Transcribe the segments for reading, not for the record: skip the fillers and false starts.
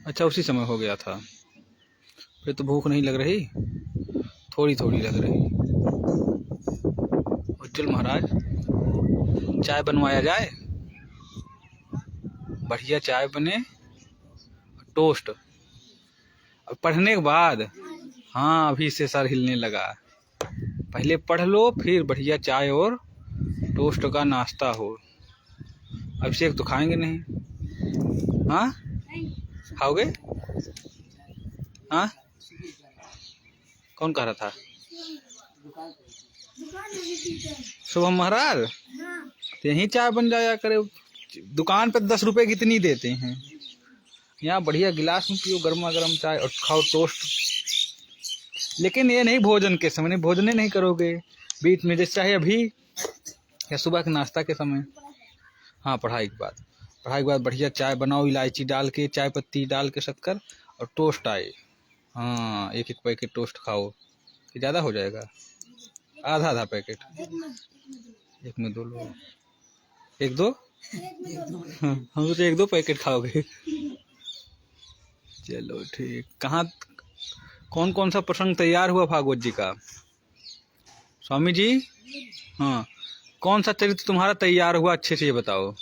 अच्छा, उसी समय हो गया था। फिर तो भूख नहीं लग रही, थोड़ी थोड़ी लग रही। उज्जवल महाराज, चाय बनवाया जाए, बढ़िया चाय बने, टोस्ट। अब पढ़ने के बाद, हाँ अभी से सर हिलने लगा। पहले पढ़ लो, फिर बढ़िया चाय और टोस्ट का नाश्ता हो। अभिषेक तो खाएंगे नहीं। हाँ खाओगे? हाँ कौन कह रहा था? शुभम महाराज, तो यहीं चाय बन जाया करे। दुकान पे 10 रुपए कितनी देते हैं, यहाँ बढ़िया गिलास में पियो गर्मा गर्म चाय और खाओ टोस्ट। लेकिन ये नहीं भोजन के समय, भोजन नहीं करोगे बीच में, जैसे चाहे अभी या सुबह के नाश्ता के समय। हाँ पढ़ाई के बाद, बढ़िया चाय बनाओ, इलायची डाल के, चाय पत्ती डाल के, शक्कर और टोस्ट आए। हाँ एक एक पैकेट टोस्ट खाओ कि ज़्यादा हो जाएगा। आधा आधा पैकेट, एक में 2 लोग, 1-2 हम तो 1-2 पैकेट खाओगे। चलो ठीक। कहाँ कौन कौन सा प्रसंग तैयार हुआ भागवत जी का? स्वामी जी, हाँ कौन सा चरित्र तुम्हारा तैयार हुआ, अच्छे से ये बताओ।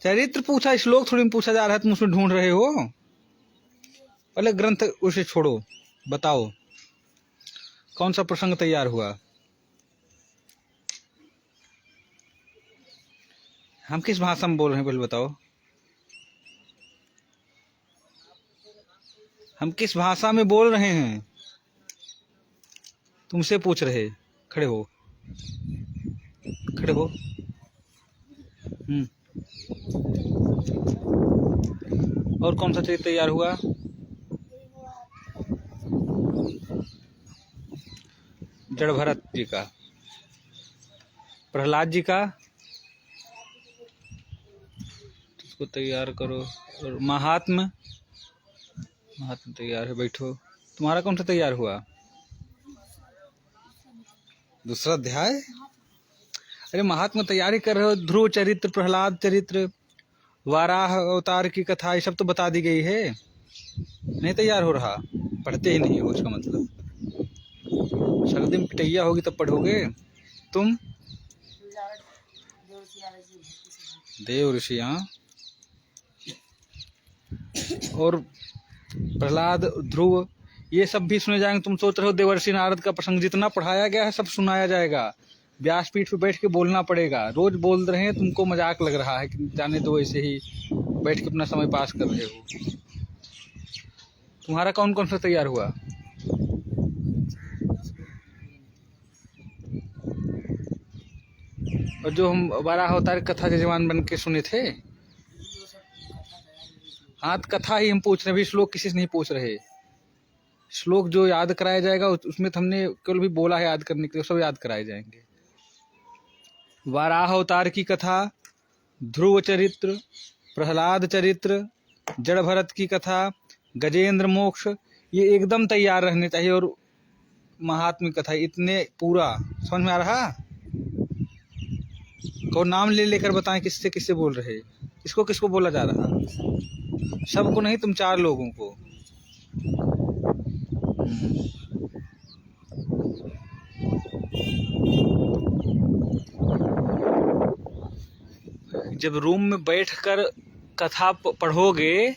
चरित्र पूछा, श्लोक थोड़ी पूछा जा रहा है, तुम उसमें ढूंढ रहे हो। पहले ग्रंथ उसे छोड़ो, बताओ कौन सा प्रसंग तैयार हुआ। हम किस भाषा में बोल रहे हैं पहले बताओ। हम किस भाषा में बोल रहे हैं, तुमसे पूछ रहे। खड़े हो, खड़े हो। और कौन सा चरित्र तैयार हुआ? जड़ भरत जी का, प्रहलाद जी का, उसको तैयार करो। और महात्मा तैयार है, बैठो। तुम्हारा कौन सा तैयार हुआ? दूसरा अध्याय। अरे महात्मा तैयारी कर रहे हो, ध्रुव चरित्र, प्रहलाद चरित्र, वाराह अवतार की कथा, ये सब तो बता दी गई है। नहीं तैयार हो रहा, पढ़ते ही नहीं हो, इसका मतलब। सर्दी में पिटैया होगी तब पढ़ोगे तुम। देव ऋषि, हाँ। और प्रहलाद, ध्रुव, ये सब भी सुने जाएंगे। तुम सोच रहे हो देवर्षि नारद का प्रसंग जितना पढ़ाया गया है सब सुनाया जाएगा। व्यासपीठ पे बैठ के बोलना पड़ेगा। रोज बोल रहे हैं, तुमको मजाक लग रहा है कि जाने दो, ऐसे ही बैठ के अपना समय पास कर रहे हो। तुम्हारा कौन कौन सा तैयार हुआ? और जो हम वाराह अवतार कथा के जवान बन के सुने थे, हाँ कथा ही हम पूछ रहे, भी श्लोक किसी से नहीं पूछ रहे। श्लोक जो याद कराया जाएगा उसमें तो हमने केवल भी बोला है याद करने के लिए, सब याद कराए जाएंगे। वाराह अवतार की कथा, ध्रुव चरित्र, प्रहलाद चरित्र, जड़ भरत की कथा, गजेंद्र मोक्ष, ये एकदम तैयार रहने चाहिए। और महात्म्य कथा, इतने पूरा समझ में आ रहा। को नाम ले लेकर बताएं किससे किससे बोल रहे, किसको किसको बोला जा रहा। सबको नहीं, तुम 4 लोगों को। जब रूम में बैठकर कथा पढ़ोगे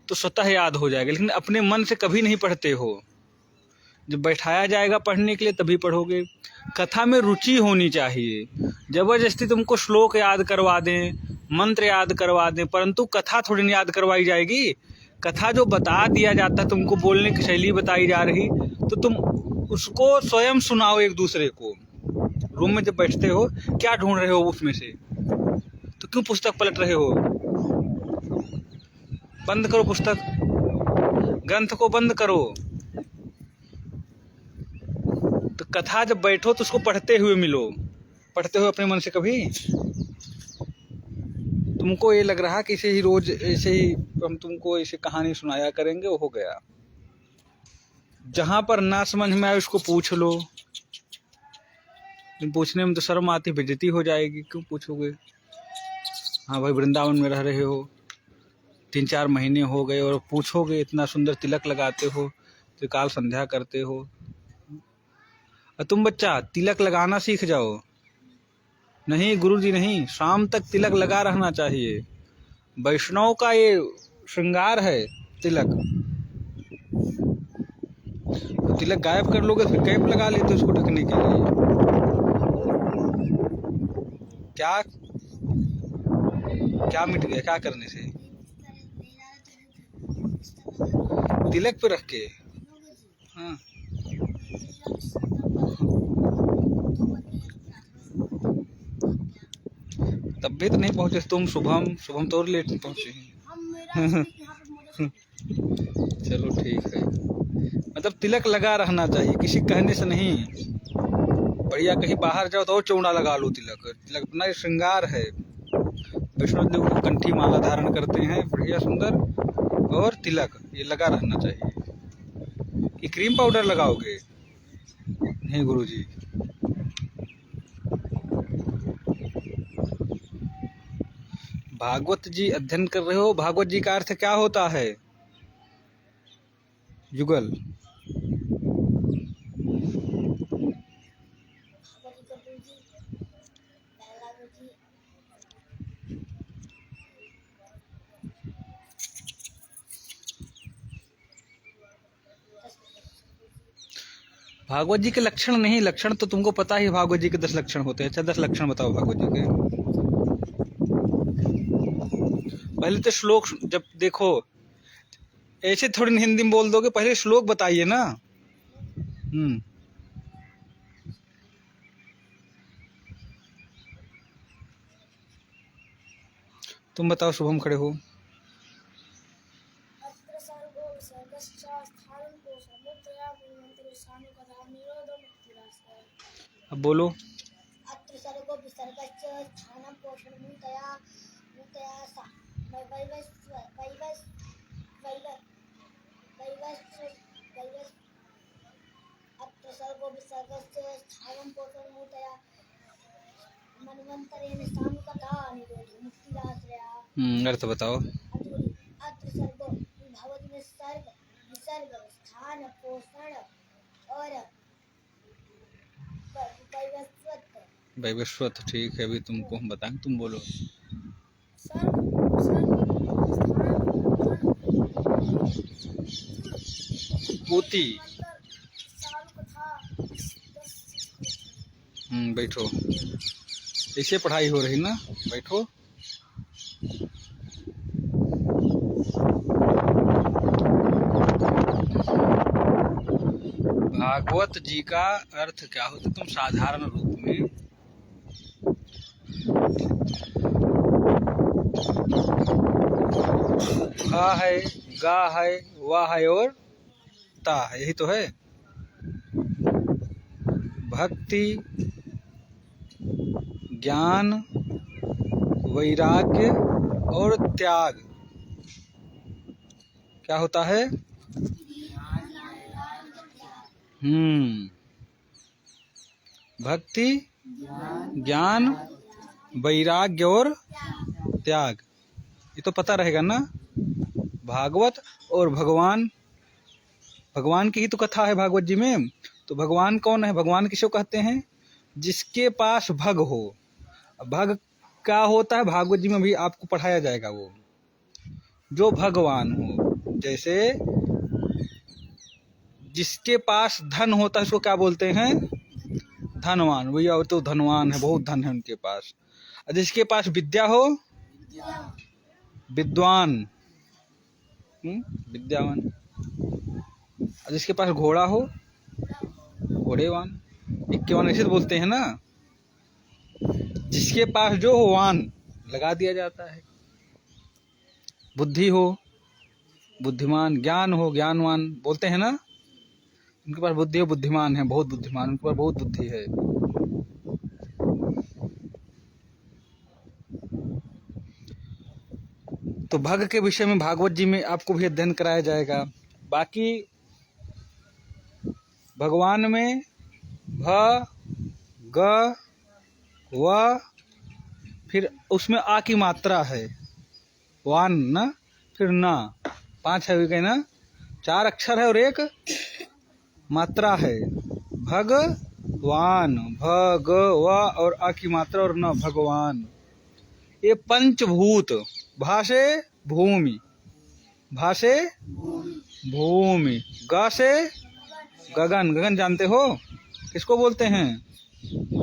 तो स्वतः याद हो जाएगा, लेकिन अपने मन से कभी नहीं पढ़ते हो। जब बैठाया जाएगा पढ़ने के लिए तभी पढ़ोगे। कथा में रुचि होनी चाहिए। जबरदस्ती तुमको श्लोक याद करवा दें, मंत्र याद करवा दें, परंतु कथा थोड़ी नहीं याद करवाई जाएगी। कथा जो बता दिया जाता है, तुमको बोलने की शैली बताई जा रही, तो तुम उसको स्वयं सुनाओ एक दूसरे को। रूम में जब बैठते हो क्या ढूंढ रहे हो उसमें से, तो क्यों पुस्तक पलट रहे हो? बंद करो पुस्तक, ग्रंथ को बंद करो। तो कथा जब बैठो तो उसको पढ़ते हुए मिलो। पढ़ते हुए अपने मन से कभी तुमको ये लग रहा कि इसे ही रोज ऐसे ही हम तुमको ऐसे कहानी सुनाया करेंगे, वो हो गया। जहां पर ना समझ में आए उसको पूछ लो। पूछने में तो शर्म आती, बेइज्जती हो जाएगी, क्यों पूछोगे। हाँ भाई, वृंदावन में रह रहे हो, 3-4 महीने हो गए और पूछोगे, इतना सुंदर तिलक लगाते हो, त्रिकाल संध्या करते हो। और तुम बच्चा तिलक लगाना सीख जाओ। नहीं गुरुजी नहीं, शाम तक तिलक लगा रहना चाहिए। वैष्णव का ये श्रृंगार है तिलक। तो तिलक गायब कर लोगे, फिर कैप लगा लेते उसको ढकने के लिए। क्या क्या मिट गया, क्या करने से? तिलक पे रख के। हाँ, तब भी तो नहीं पहुंचे तुम। शुभम तो और लेट पहुंचे हैं। चलो ठीक है, मतलब तिलक लगा रहना चाहिए, किसी कहने से नहीं। बढ़िया कहीं बाहर जाओ तो और चौड़ा लगा लो तिलक। तिलक अपना श्रृंगार है। वैष्णव देव कंठी माला धारण करते हैं, बढ़िया सुंदर, और तिलक ये लगा रहना चाहिए। कि क्रीम पाउडर लगाओगे? नहीं गुरुजी। भागवत जी अध्ययन कर रहे हो, भागवत जी का अर्थ क्या होता है? युगल भागवत जी के लक्षण नहीं, लक्षण तो तुमको पता ही, भागवत जी के 10 लक्षण होते हैं। अच्छा 10 लक्षण बताओ भागवत जी के। पहले तो श्लोक, जब देखो ऐसे थोड़ी हिंदी में बोल दोगे, पहले श्लोक बताइए ना। तुम बताओ, शुभम खड़े हो। अब बोलो। अर्थ बताओ। वैवस्वत, ठीक है, अभी तुमको हम बताएं, तुम बोलो। पोती। बैठो, ऐसे पढ़ाई हो रही ना, बैठो। भागवत जी का अर्थ क्या होता, तुम साधारण रूप में खा है, गा है, वाह है और ता है, यही तो है। भक्ति, ज्ञान, वैराग्य और त्याग क्या होता है? भक्ति, ज्ञान, वैराग्य और त्याग, ये तो पता रहेगा ना। भागवत और भगवान, भगवान की ही तो कथा है भागवत जी में। तो भगवान कौन है? भगवान किसको कहते हैं? जिसके पास भग हो। भग क्या होता है भागवत जी में भी आपको पढ़ाया जाएगा। वो जो भगवान हो, जैसे जिसके पास धन होता है उसको क्या बोलते हैं? धनवान। भैया तो धनवान है, बहुत धन है उनके पास। जिसके पास विद्या हो, विद्वान, विद्यावान। जिसके पास घोड़ा हो, घोड़ेवान। इक्केवान ऐसे तो बोलते हैं ना। जिसके पास जो हो वान लगा दिया जाता है। बुद्धि हो, बुद्धिमान। ज्ञान हो, ज्ञानवान बोलते हैं ना। उनके पास बुद्धि हो, बुद्धिमान है, बहुत बुद्धिमान, उनके पास बहुत बुद्धि है। तो भग के विषय में भागवत जी में आपको भी अध्ययन कराया जाएगा। बाकी भगवान में भ, ग व, फिर उसमें आ की मात्रा है, वान ना, फिर ना, 5 है गए ना, 4 अक्षर है और 1 मात्रा है। भगवान, भग व और आ की मात्रा और न, भगवान। ये पंचभूत, भाषे भूमि, भाषे भूमि, ग से गगन, गगन जानते हो किसको बोलते हैं?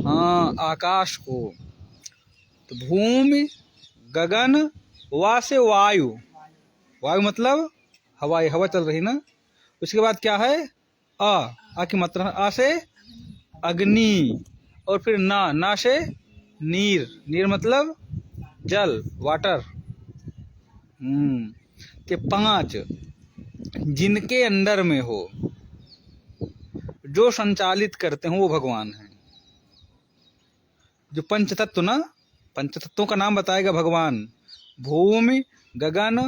हाँ, आकाश को। तो भूमि, गगन, वा से वायु, वायु मतलब हवा, हवा चल रही ना। उसके बाद क्या है? आ की मात्रा, आ से अग्नि, और फिर ना से नीर, नीर मतलब जल, वाटर। के 5 जिनके अंडर में हो, जो संचालित करते हो वो भगवान है। जो पंच तत्व ना, पंच तत्वों का नाम बताएगा भगवान। भूमि, गगन,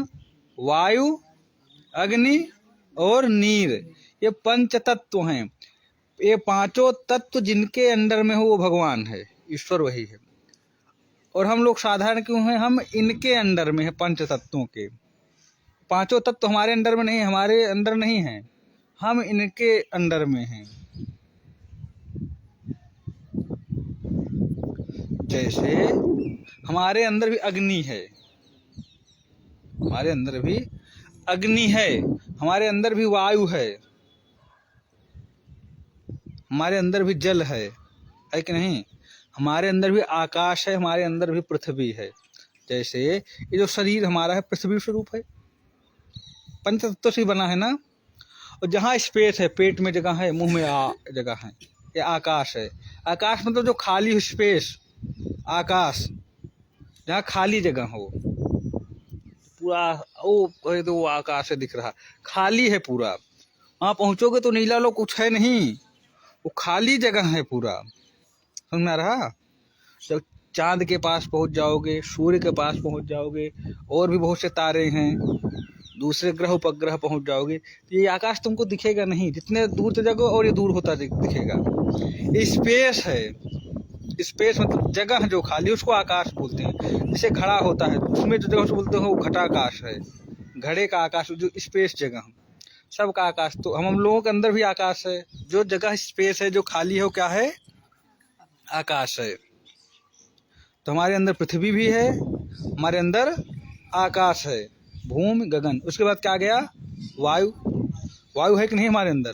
वायु, अग्नि और नीर, ये पंच तत्व हैं। ये 5 तत्व जिनके अंडर में हो वो भगवान है, ईश्वर वही है। और हम लोग साधारण क्यों हैं? हम इनके अंडर में है, पंच तत्वों के। 5 तत्व हमारे अंडर में नहीं, हमारे अंदर नहीं है, हम इनके अंडर में हैं। जैसे हमारे अंदर भी अग्नि है, हमारे अंदर भी अग्नि है, हमारे अंदर भी वायु है, हमारे अंदर भी जल है कि नहीं? हमारे अंदर भी आकाश है, हमारे अंदर भी पृथ्वी है। जैसे ये जो शरीर हमारा है पृथ्वी स्वरूप है, पंच तत्व से बना है ना। और जहाँ स्पेस है, पेट में जगह है, मुंह में जगह है, ये आकाश है। आकाश मतलब जो खाली स्पेस, आकाश जहाँ खाली जगह हो, पूरा वो आकाश है दिख रहा, खाली है पूरा। वहाँ पहुँचोगे तो नीला लोग कुछ है नहीं, वो खाली जगह है पूरा। समझ में आ रहा? जब चांद के पास पहुंच जाओगे, सूर्य के पास पहुंच जाओगे, और भी बहुत से तारे हैं, दूसरे ग्रह उपग्रह पहुंच जाओगे, तो ये आकाश तुमको दिखेगा नहीं। जितने दूर से जाओगे और ये दूर होता दिखेगा। ये स्पेस है, स्पेस मतलब जगह जो खाली, उसको आकाश बोलते हैं। जैसे घड़ा होता है, उसमें जो जगह बोलते हैं वो घटाकाश है, घड़े का आकाश, जो स्पेस जगह सबका आकाश। तो हम लोगों के अंदर भी आकाश है, जो जगह स्पेस है जो खाली है वो क्या है? आकाश है। तो हमारे अंदर पृथ्वी भी है, हमारे अंदर आकाश है, भूमि, गगन। उसके बाद क्या गया? वायु, वायु है कि नहीं हमारे अंदर?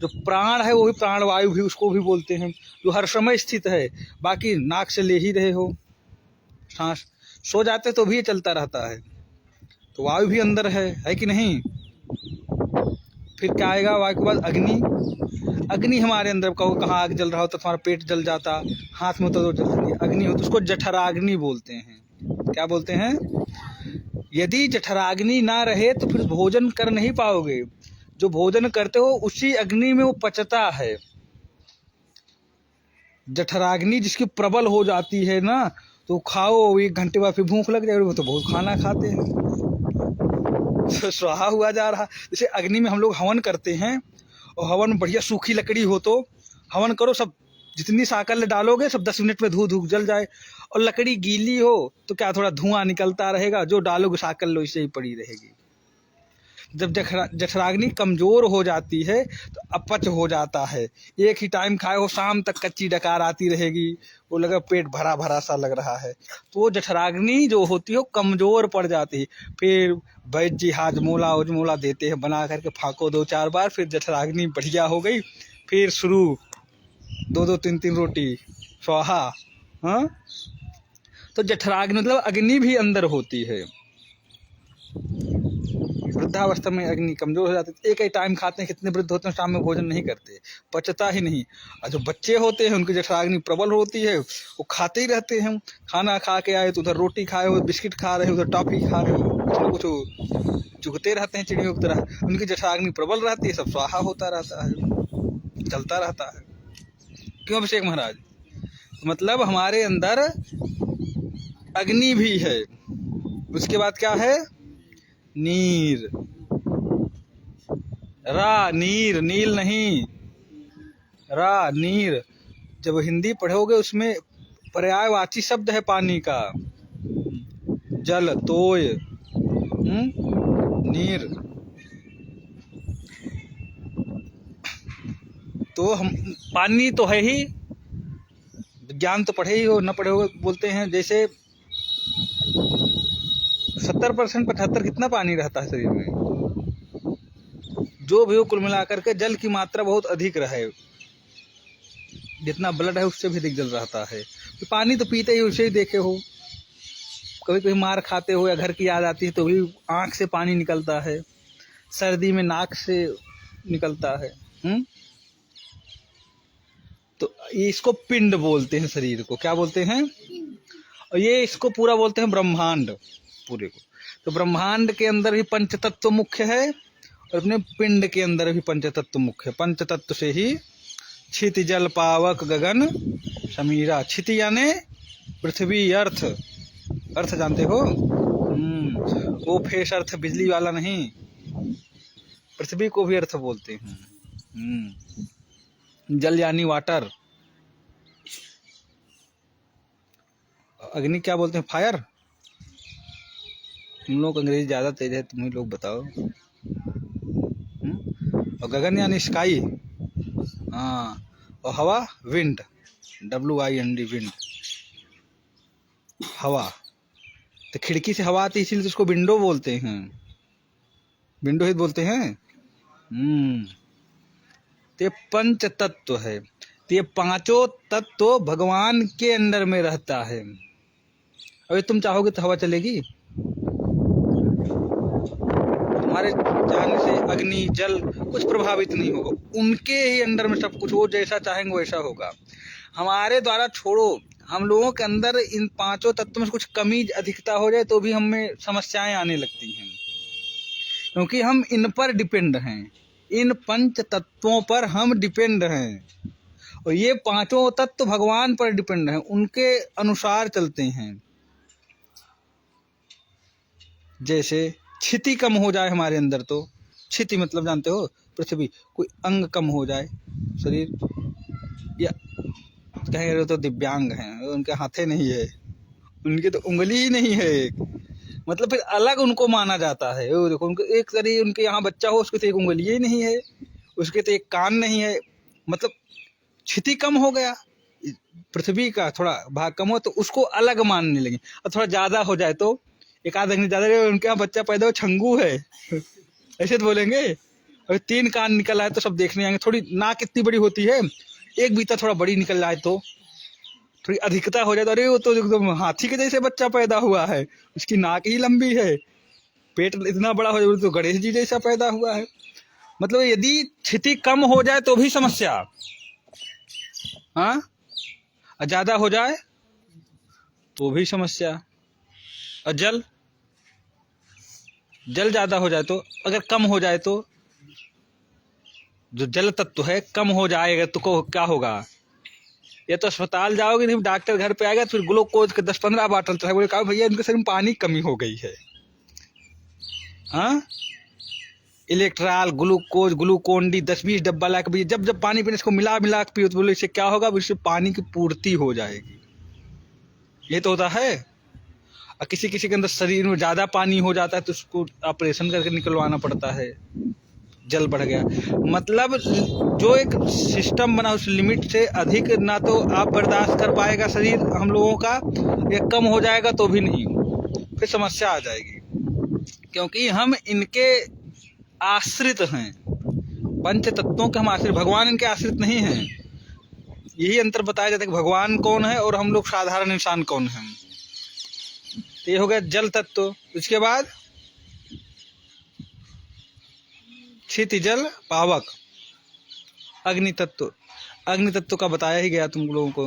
जो प्राण है वो भी प्राण वायु भी उसको भी बोलते हैं, जो हर समय स्थित है, बाकी नाक से ले ही रहे हो सांस, सो जाते तो भी ये चलता रहता है। तो वायु भी अंदर है कि नहीं? फिर क्या आएगा वायु के बाद? अग्नि, अग्नि हमारे अंदर। कहो कहाँ आग जल रहा होता, तुम्हारा पेट जल जाता, हाथ में होता तो जल, अग्नि हो, तो उसको जठराग्नि बोलते हैं। क्या बोलते हैं? यदि जठराग्नि ना रहे तो फिर भोजन कर नहीं पाओगे। जो भोजन करते हो उसी अग्नि में वो पचता है। जठराग्नि जिसकी प्रबल हो जाती है ना, तो खाओ 1 घंटे बाद फिर भूख लग जाएगी, वो तो बहुत खाना खाते हैं, तो स्वाहा हुआ जा रहा। जैसे अग्नि में हम लोग हवन करते हैं, और हवन में बढ़िया सूखी लकड़ी हो तो हवन करो, सब जितनी साकल डालोगे सब 10 मिनट में धू धूप जल जाए। और लकड़ी गीली हो तो क्या थोड़ा धुआं निकलता रहेगा, जो डालोगे साकल लो इसे ही पड़ी रहेगी। जब जठराग्नि कमजोर हो जाती है तो अपच हो जाता है। एक ही टाइम खाए हो, शाम तक कच्ची डकार आती रहेगी, वो लगा पेट भरा भरा सा लग रहा है। तो वो जठराग्नि जो होती है कमजोर पड़ जाती है। फिर वैद्य जी हाजमोला उजमोला देते हैं, बना करके फाँको 2-4 बार, फिर जठराग्नि बढ़िया हो गई, फिर शुरू 2-2 3-3 रोटी स्वाहा। हाँ, तो जठराग्नि मतलब अग्नि भी अंदर होती है। वृद्धावस्था में अग्नि कमजोर हो जाती है, एक ही टाइम खाते हैं। कितने वृद्ध होते हैं शाम में भोजन नहीं करते, पचता ही नहीं। और जो बच्चे होते हैं उनकी जठराग्नि प्रबल होती है, वो खाते ही रहते हैं। खाना खा के आए तो उधर रोटी खाए हो, बिस्किट खा रहे हो, उधर टॉफी खा रहे हो, कुछ न कुछ चुगते रहते हैं चिड़ियों की तरह। उनकी जठराग्नि प्रबल रहती है, सब स्वाहा होता रहता है, चलता रहता है। क्यों अभिषेक महाराज? मतलब हमारे अंदर अग्नि भी है। उसके बाद क्या है? नीर, रा, नीर, नील नहीं, रा, नीर। जब हिंदी पढ़ोगे उसमें पर्यायवाची शब्द है पानी का, जल, तोय, नीर। तो हम पानी तो है ही, विज्ञान तो पढ़े ही हो, न पढ़े हो। बोलते हैं जैसे 70% 75 कितना पानी रहता है शरीर में, जो भी हो कुल मिलाकर के जल की मात्रा बहुत अधिक रहे, जितना ब्लड है उससे भी अधिक जल रहता है। तो पानी तो पीते ही, उसे ही देखे हो, कभी कभी मार खाते हो या घर की याद आती है तो भी आंख से पानी निकलता है, सर्दी में नाक से निकलता है। तो इसको पिंड बोलते हैं, शरीर को क्या बोलते हैं, और ये इसको पूरा बोलते हैं ब्रह्मांड, पूरे को। तो ब्रह्मांड के अंदर ही पंच तत्व मुख्य है और अपने पिंड के अंदर भी पंच तत्व मुख्य है। पंच तत्व से ही क्षिति जल पावक गगन समीरा। क्षिति यानी पृथ्वी, अर्थ, अर्थ जानते हो, वो फेस अर्थ बिजली वाला नहीं, पृथ्वी को भी अर्थ बोलते हैं। जल यानी वाटर। अग्नि क्या बोलते हैं, फायर। तुम लोग अंग्रेजी ज्यादा तेज है, तुम ही लोग बताओ। और गगन यानी स्काई, हाँ। और हवा विंड, WIND, विंड, हवा। तो खिड़की से हवा आती है इसीलिए तो उसको विंडो बोलते हैं, विंडो ही बोलते हैं। तो ये पंच तत्व है। तो ये पांचों तत्व भगवान के अंदर में रहता है। अभी तुम चाहोगे तो हवा चलेगी, तुम्हारे चाहने से अग्नि जल कुछ प्रभावित नहीं होगा, उनके ही अंदर में सब कुछ, वो जैसा चाहेंगे वैसा होगा। हमारे द्वारा छोड़ो, हम लोगों के अंदर इन पांचों तत्वों में कुछ कमी अधिकता हो जाए तो भी हमें समस्याएं आने लगती हैं, क्योंकि हम इन पर डिपेंड हैं, इन पंच तत्वों पर हम डिपेंड हैं। और ये पांचों तत्व भगवान पर डिपेंड हैं, उनके अनुसार चलते हैं। जैसे क्षिति कम हो जाए हमारे अंदर, तो क्षिति मतलब जानते हो, पृथ्वी, कोई अंग कम हो जाए शरीर, या कहेंगे तो दिव्यांग हैं, उनके हाथे नहीं है, उनके तो उंगली ही नहीं है एक, मतलब फिर अलग उनको माना जाता है। वो देखो, उनके एक तरह, उनके यहाँ बच्चा हो उसके तो एक उंगली ही नहीं है, उसके तो एक कान नहीं है, मतलब क्षिति कम हो गया, पृथ्वी का थोड़ा भाग कम हो तो उसको अलग मानने लगे। और थोड़ा ज्यादा हो जाए तो एक आध अंगली ज्यादा, उनके यहाँ बच्चा पैदा हो छंगू है ऐसे तो बोलेंगे। और 3 कान निकल आए तो सब देखने आएंगे। थोड़ी नाक इतनी बड़ी होती है, एक बीता थोड़ा बड़ी निकल जाए तो थोड़ी अधिकता हो जाए तो अरे वो तो एकदम हाथी के जैसे बच्चा पैदा हुआ है, उसकी नाक ही लंबी है, पेट इतना बड़ा हो जाए तो गणेश जी जैसा पैदा हुआ है। मतलब यदि क्षिति कम हो जाए तो भी समस्या, हाँ, ज्यादा हो जाए तो भी समस्या। और जल ज्यादा हो जाए तो, अगर कम हो जाए तो, जो जल तत्व है कम हो जाएगा तो क्या होगा, ये तो अस्पताल जाओगे नहीं, डॉक्टर घर पे आएगा, फिर ग्लूकोज के 10-15 बाटल चढ़ा, बोले कहा भैया इनके शरीर में पानी कमी हो गई है, हाँ, इलेक्ट्रॉल, ग्लूकोज, ग्लूकोन-डी 10-20 डब्बा ला के, जब जब पानी पीने इसको मिला मिला के पियो, तो बोले इससे क्या होगा, इससे पानी की पूर्ति हो जाएगी। ये तो होता है। और किसी किसी के अंदर शरीर में ज्यादा पानी हो जाता है तो उसको ऑपरेशन करके निकलवाना पड़ता है, जल बढ़ गया। मतलब जो एक सिस्टम बना उस लिमिट से अधिक ना तो आप बर्दाश्त कर पाएगा शरीर हम लोगों का, या कम हो जाएगा तो भी नहीं, फिर समस्या आ जाएगी, क्योंकि हम इनके आश्रित हैं, पंच तत्वों के हम आश्रित, भगवान इनके आश्रित नहीं हैं। यही अंतर बताया जाता है कि भगवान कौन है और हम लोग साधारण इंसान कौन है। तो ये हो गया जल तत्व। उसके बाद क्षिति जल पावक अग्नि तत्व। अग्नि तत्व का बताया ही गया तुम लोगों को।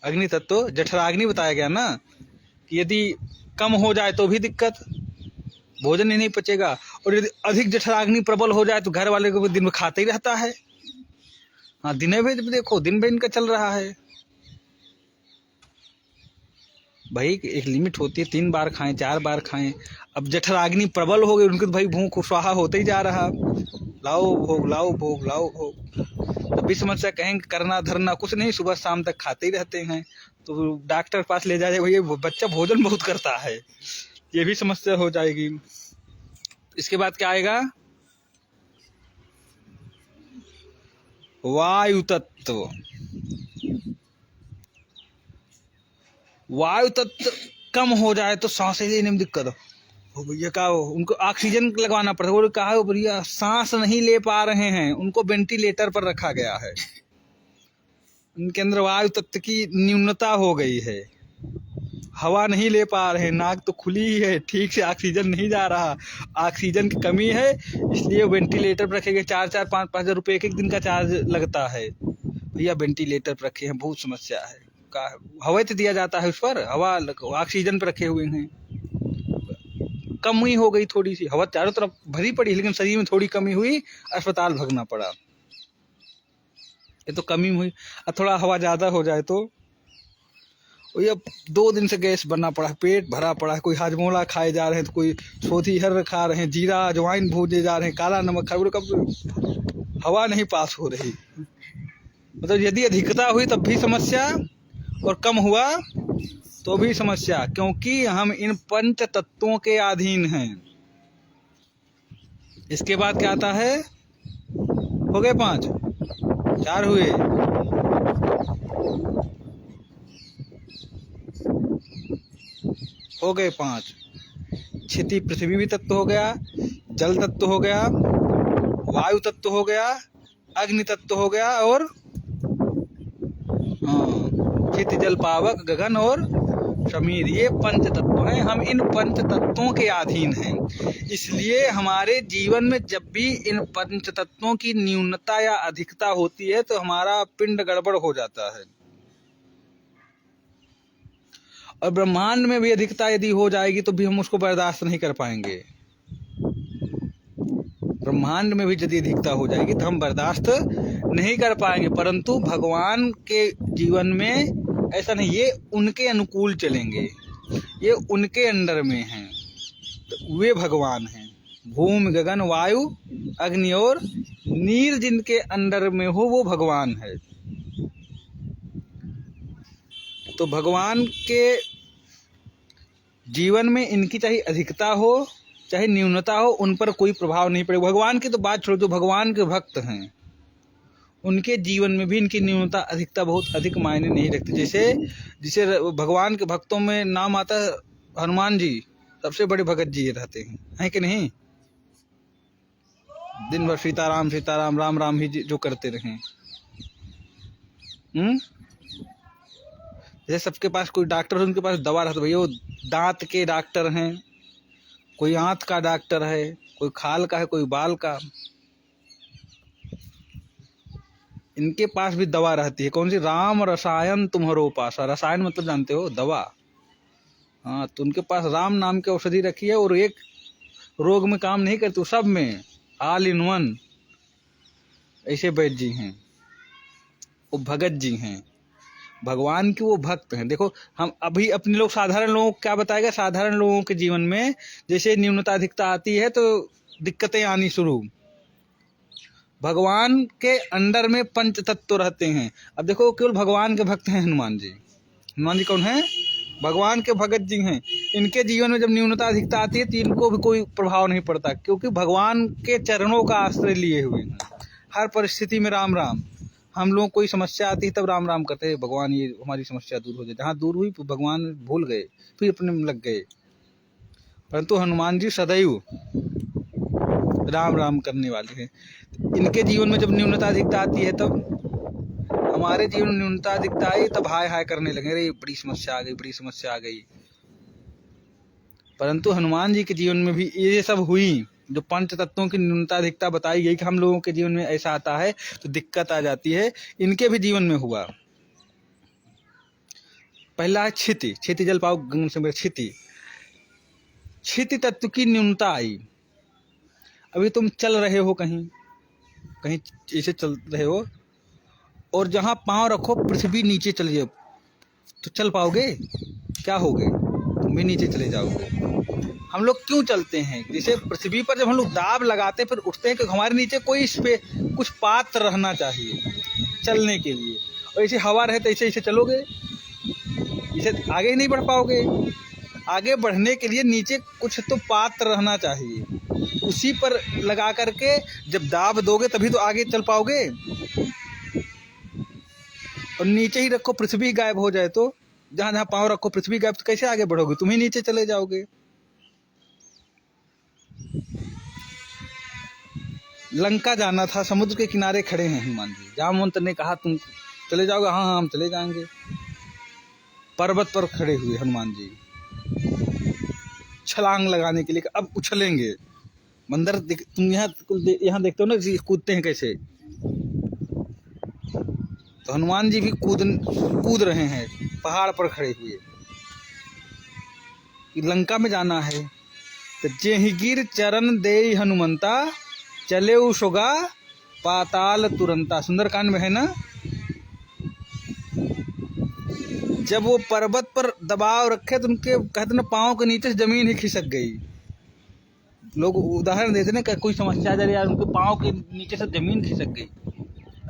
अग्नि तत्व जठराग्नि बताया गया ना, कि यदि कम हो जाए तो भी दिक्कत, भोजन ही नहीं पचेगा। और यदि अधिक जठराग्नि प्रबल हो जाए तो घर वाले को दिन में खाते ही रहता है। हाँ, दिन में देखो, दिन में इनका चल रहा है। भाई एक लिमिट होती है, 3 बार खाएं, 4 बार खाएं। अब जठराग्नि प्रबल हो गई उनके, तो भाई भूख स्वाहा होते ही जा रहा, लाओ भोग लाओ भोग लाओ भोग। तब भी समस्या, कहेंगे करना धरना कुछ नहीं, सुबह शाम तक खाते ही रहते हैं, तो डॉक्टर के पास ले जाए, भैया बच्चा भोजन बहुत करता है, ये भी समस्या हो जाएगी। इसके बाद क्या आएगा, वायु तत्व। वायु तत्व कम हो जाए तो सांसें लेने में दिक्कत हो भैया, का उनको ऑक्सीजन लगवाना पड़ता है। वो कहा भैया सांस नहीं ले पा रहे हैं, उनको वेंटिलेटर पर रखा गया है, उनके अंदर वायु तत्व की न्यूनता हो गई है, हवा नहीं ले पा रहे, नाक तो खुली ही है, ठीक से ऑक्सीजन नहीं जा रहा, ऑक्सीजन की कमी है, इसलिए वेंटिलेटर पर रखे गए। 4-4, 5-5 हज़ार रुपये एक दिन का चार्ज लगता है भैया, वेंटिलेटर पर रखे हैं, बहुत समस्या है। हवा तो दिया जाता है उस पर, हवा ऑक्सीजन पर रखे हुए हैं, कम हुई हो गई थोड़ी सी, हवा चारों तरफ भरी पड़ी लेकिन शरीर में थोड़ी कमी हुई, अस्पताल भागना पड़ा। ये तो कमी हुई, और थोड़ा हवा ज्यादा हो जाए तो ये 2 दिन से गैस बनना पड़ा है, पेट भरा पड़ा है, कोई हाजमोला खाए जा रहे हैं, तो कोई सोधी हर खा रहे हैं, जीरा अजवाइन भूजे जा रहे हैं, काला नमक खा रहे, कब हवा नहीं पास हो रही। मतलब यदि अधिकता हुई तब भी समस्या, और कम हुआ तो भी समस्या, क्योंकि हम इन 5 तत्वों के अधीन हैं। इसके बाद क्या आता है, हो गए 5, 4 हुए, हो गए 5। क्षिति पृथ्वी तत्व हो गया, जल तत्व हो गया, वायु तत्व हो गया, अग्नि तत्व हो गया, और क्षिति जल पावक गगन और समीर, ये 5 तत्व हैं। हम इन 5 तत्वों के अधीन हैं, इसलिए हमारे जीवन में जब भी इन 5 तत्वों की न्यूनता या अधिकता होती है तो हमारा पिंड गड़बड़ हो जाता है। और ब्रह्मांड में भी अधिकता यदि हो जाएगी तो भी हम उसको बर्दाश्त नहीं कर पाएंगे। ब्रह्मांड में भी यदि अधिकता हो जाएगी तो हम बर्दाश्त नहीं कर पाएंगे, परंतु भगवान के जीवन में ऐसा नहीं, ये उनके अनुकूल चलेंगे, ये उनके अंडर में हैं, तो वे भगवान हैं। भूमि गगन वायु अग्नि और नीर जिनके अंडर में हो वो भगवान है। तो भगवान के जीवन में इनकी चाहे अधिकता हो चाहे न्यूनता हो, उन पर कोई प्रभाव नहीं पड़ेगा। भगवान की तो बात छोड़ो, जो भगवान के भक्त हैं उनके जीवन में भी इनकी न्यूनता अधिकता बहुत अधिक मायने नहीं रखती। जैसे भगवान के भक्तों में नाम आता है हनुमान जी, सबसे बड़े भगत जी रहते हैं कि नहीं, दिन भर सीताराम सीताराम राम राम ही जो करते रहे। जैसे सबके पास कोई डॉक्टर है, उनके पास दवा रहता है, भैया वो दांत के डॉक्टर हैं, कोई आंत का डॉक्टर है, कोई खाल का है, कोई बाल का, इनके पास भी दवा रहती है। कौन सी, राम रसायन तुम्हारो पासा, रसायन मतलब जानते हो दवा, हाँ, तो उनके पास राम नाम की औषधि रखी है, और एक रोग में काम नहीं करती, सब में ऑल इन वन। ऐसे वैद्य जी हैं, वो भगत जी हैं, भगवान के वो भक्त हैं। देखो हम अभी अपने लोग साधारण लोगों को क्या बताएगा, साधारण लोगों के जीवन में जैसे न्यूनता अधिकता आती है तो दिक्कतें आनी शुरू। भगवान के अंडर में 5 तत्व रहते हैं। अब देखो केवल भगवान के भक्त हैं हनुमान जी। हनुमान जी कौन है, भगवान के भगत जी हैं। इनके जीवन में जब न्यूनता अधिकता आती है तो इनको भी कोई प्रभाव नहीं पड़ता, क्योंकि भगवान के चरणों का आश्रय लिए हुए हैं। हर परिस्थिति में राम राम, हम लोग कोई समस्या आती है तब राम राम करते हैं, भगवान ये हमारी समस्या दूर हो जाए। जहाँ दूर हुई तो भगवान भूल गए, फिर अपने में लग गए, परंतु हनुमान जी सदैव राम राम करने वाले हैं। इनके जीवन में जब न्यूनता अधिकता आती है, तब हमारे जीवन में न्यूनता अधिकता आई तब हाय हाय करने लगे, अरे बड़ी समस्या आ गई, बड़ी समस्या आ गई। परंतु हनुमान जी के जीवन में भी ये सब हुई, जो 5 तत्वों की न्यूनता अधिकता बताई गई कि हम लोगों के जीवन में ऐसा आता है तो दिक्कत आ जाती है, इनके भी जीवन में हुआ। पहला है क्षिति, क्षिति जल पाओ गगन से मेरे, क्षिति, क्षिति तत्व की न्यूनता आई। अभी तुम चल रहे हो, कहीं कहीं ऐसे चल रहे हो, और जहां पांव रखो पृथ्वी नीचे चली जाए तो चल पाओगे? क्या होगे, तुम भी नीचे चले जाओगे। हम लोग क्यों चलते हैं, जैसे पृथ्वी पर जब हम लोग दाब लगाते फिर उठते हैं कि हमारे नीचे कोई इस पे कुछ पात्र रहना चाहिए चलने के लिए, और ऐसे हवा रहे तो ऐसे ऐसे चलोगे, इसे आगे ही नहीं बढ़ पाओगे। आगे बढ़ने के लिए नीचे कुछ तो पात्र रहना चाहिए, उसी पर लगा करके जब दाब दोगे तभी तो आगे चल पाओगे। और नीचे ही रखो, पृथ्वी गायब हो जाए तो, जहां जहां पांव रखो पृथ्वी गायब, तो कैसे आगे बढ़ोगे, तुम ही नीचे चले जाओगे। लंका जाना था, समुद्र के किनारे खड़े हैं हनुमान जी। जामवंत ने कहा तुम चले जाओगे, हाँ हाँ हम चले जाएंगे। पर्वत पर खड़े हुए हनुमान जी, छलांग लगाने के लिए अब उछलेंगे। बंदर तुम यहाँ देखते हो ना कूदते हैं कैसे, तो हनुमान जी भी कूद रहे हैं पहाड़ पर खड़े हुए। लंका में जाना है तो जेहिगिर चरण दे हनुमंता, चले सोगा पाताल तुरंता। सुंदरकांड में है ना, जब वो पर्वत पर दबाव रखे तो उनके कहते ना पाँव के नीचे से जमीन ही खिसक गई। लोग उदाहरण देते ना, कोई समस्या जा रही है उनके पाँव के नीचे से जमीन खिसक गई,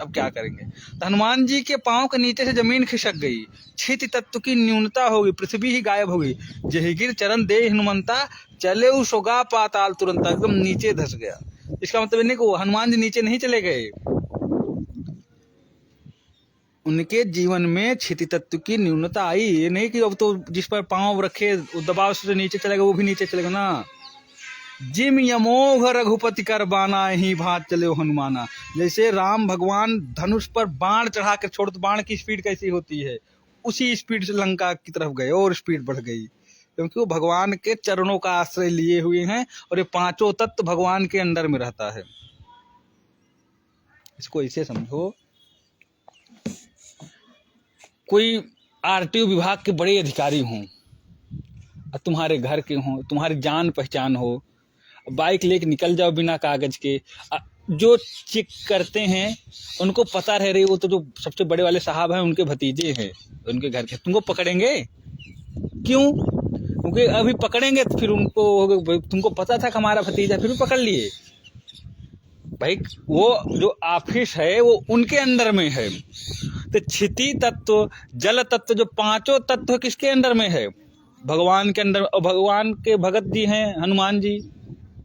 अब क्या करेंगे। तो हनुमान जी के पाँव के नीचे से जमीन खिसक गई, क्षिति तत्व की न्यूनता होगी, पृथ्वी ही गायब होगी। जहिगिर चरण दे हनुमंता, चले सोगा पाताल तुरंता, एकदम नीचे धस गया। इसका मतलब नहीं कि हनुमान जी नीचे नहीं चले गए, उनके जीवन में क्षिति तत्व की न्यूनता आई। ये नहीं कि अब तो जिस पर पांव रखे दबाव से नीचे चलेगा वो भी नीचे चलेगा ना। जिम यमोघ रघुपति कर बाना, ही भात चले हनुमाना। जैसे राम भगवान धनुष पर बाण चढ़ा कर छोड़, तो बाण की स्पीड कैसी होती है, उसी स्पीड से लंका की तरफ गए और स्पीड बढ़ गई, क्योंकि वो भगवान के चरणों का आश्रय लिए हुए हैं और ये पांचों तत्व भगवान के अंदर में रहता है। इसको ऐसे समझो, कोई आरटीओ विभाग के बड़े अधिकारी हों, तुम्हारे घर के हों, तुम्हारी जान पहचान हो, बाइक लेके निकल जाओ बिना कागज के, जो चेक करते हैं उनको पता रह रही, वो तो जो सबसे बड़े वाले साहब हैं उनके भतीजे हैं, उनके घर के, तुमको पकड़ेंगे क्यों? क्योंकि अभी पकड़ेंगे तो फिर उनको, तुमको पता था कि हमारा भतीजा, फिर भी पकड़ लिए भाई। वो जो ऑफिस है वो उनके अंदर में है। तो क्षिति तत्व, जल तत्व, जो पांचों तत्व किसके अंदर में है, भगवान के अंदर। और भगवान के भगत जी हैं हनुमान जी,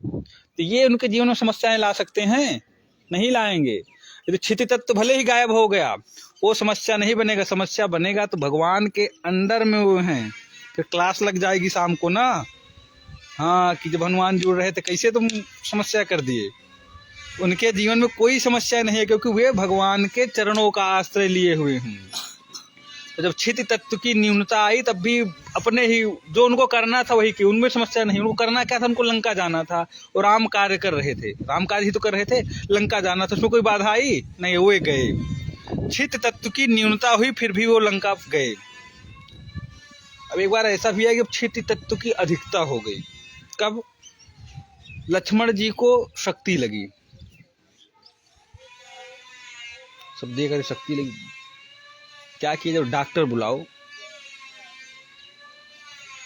तो ये उनके जीवन में समस्याएं ला सकते हैं? नहीं लाएंगे। यदि क्षिति तत्व भले ही गायब हो गया, वो समस्या नहीं बनेगा। समस्या बनेगा तो भगवान के अंदर में वो हैं। फिर क्लास लग जाएगी शाम को ना, हाँ, कि जब हनुमान जुड़ रहे थे कैसे तुम समस्या कर दिए। उनके जीवन में कोई समस्या नहीं है, क्योंकि वे भगवान के चरणों का आश्रय लिए हुए हैं। तो जब क्षिति तत्व की न्यूनता आई तब भी अपने ही जो उनको करना था वही की, उनमें समस्या नहीं। उनको करना क्या था, उनको लंका जाना था और राम कार्य कर रहे थे, राम कार्य ही तो कर रहे थे। लंका जाना था, उसमें कोई बाधा आई नहीं, वो गए। क्षिति तत्व की न्यूनता हुई फिर भी वो लंका गए। अब एक बार ऐसा भी है कि क्षिति तत्व की अधिकता हो गई। कब? लक्ष्मण जी को शक्ति लगी, सब देकर शक्ति लगी, क्या किया, जब डॉक्टर बुलाओ।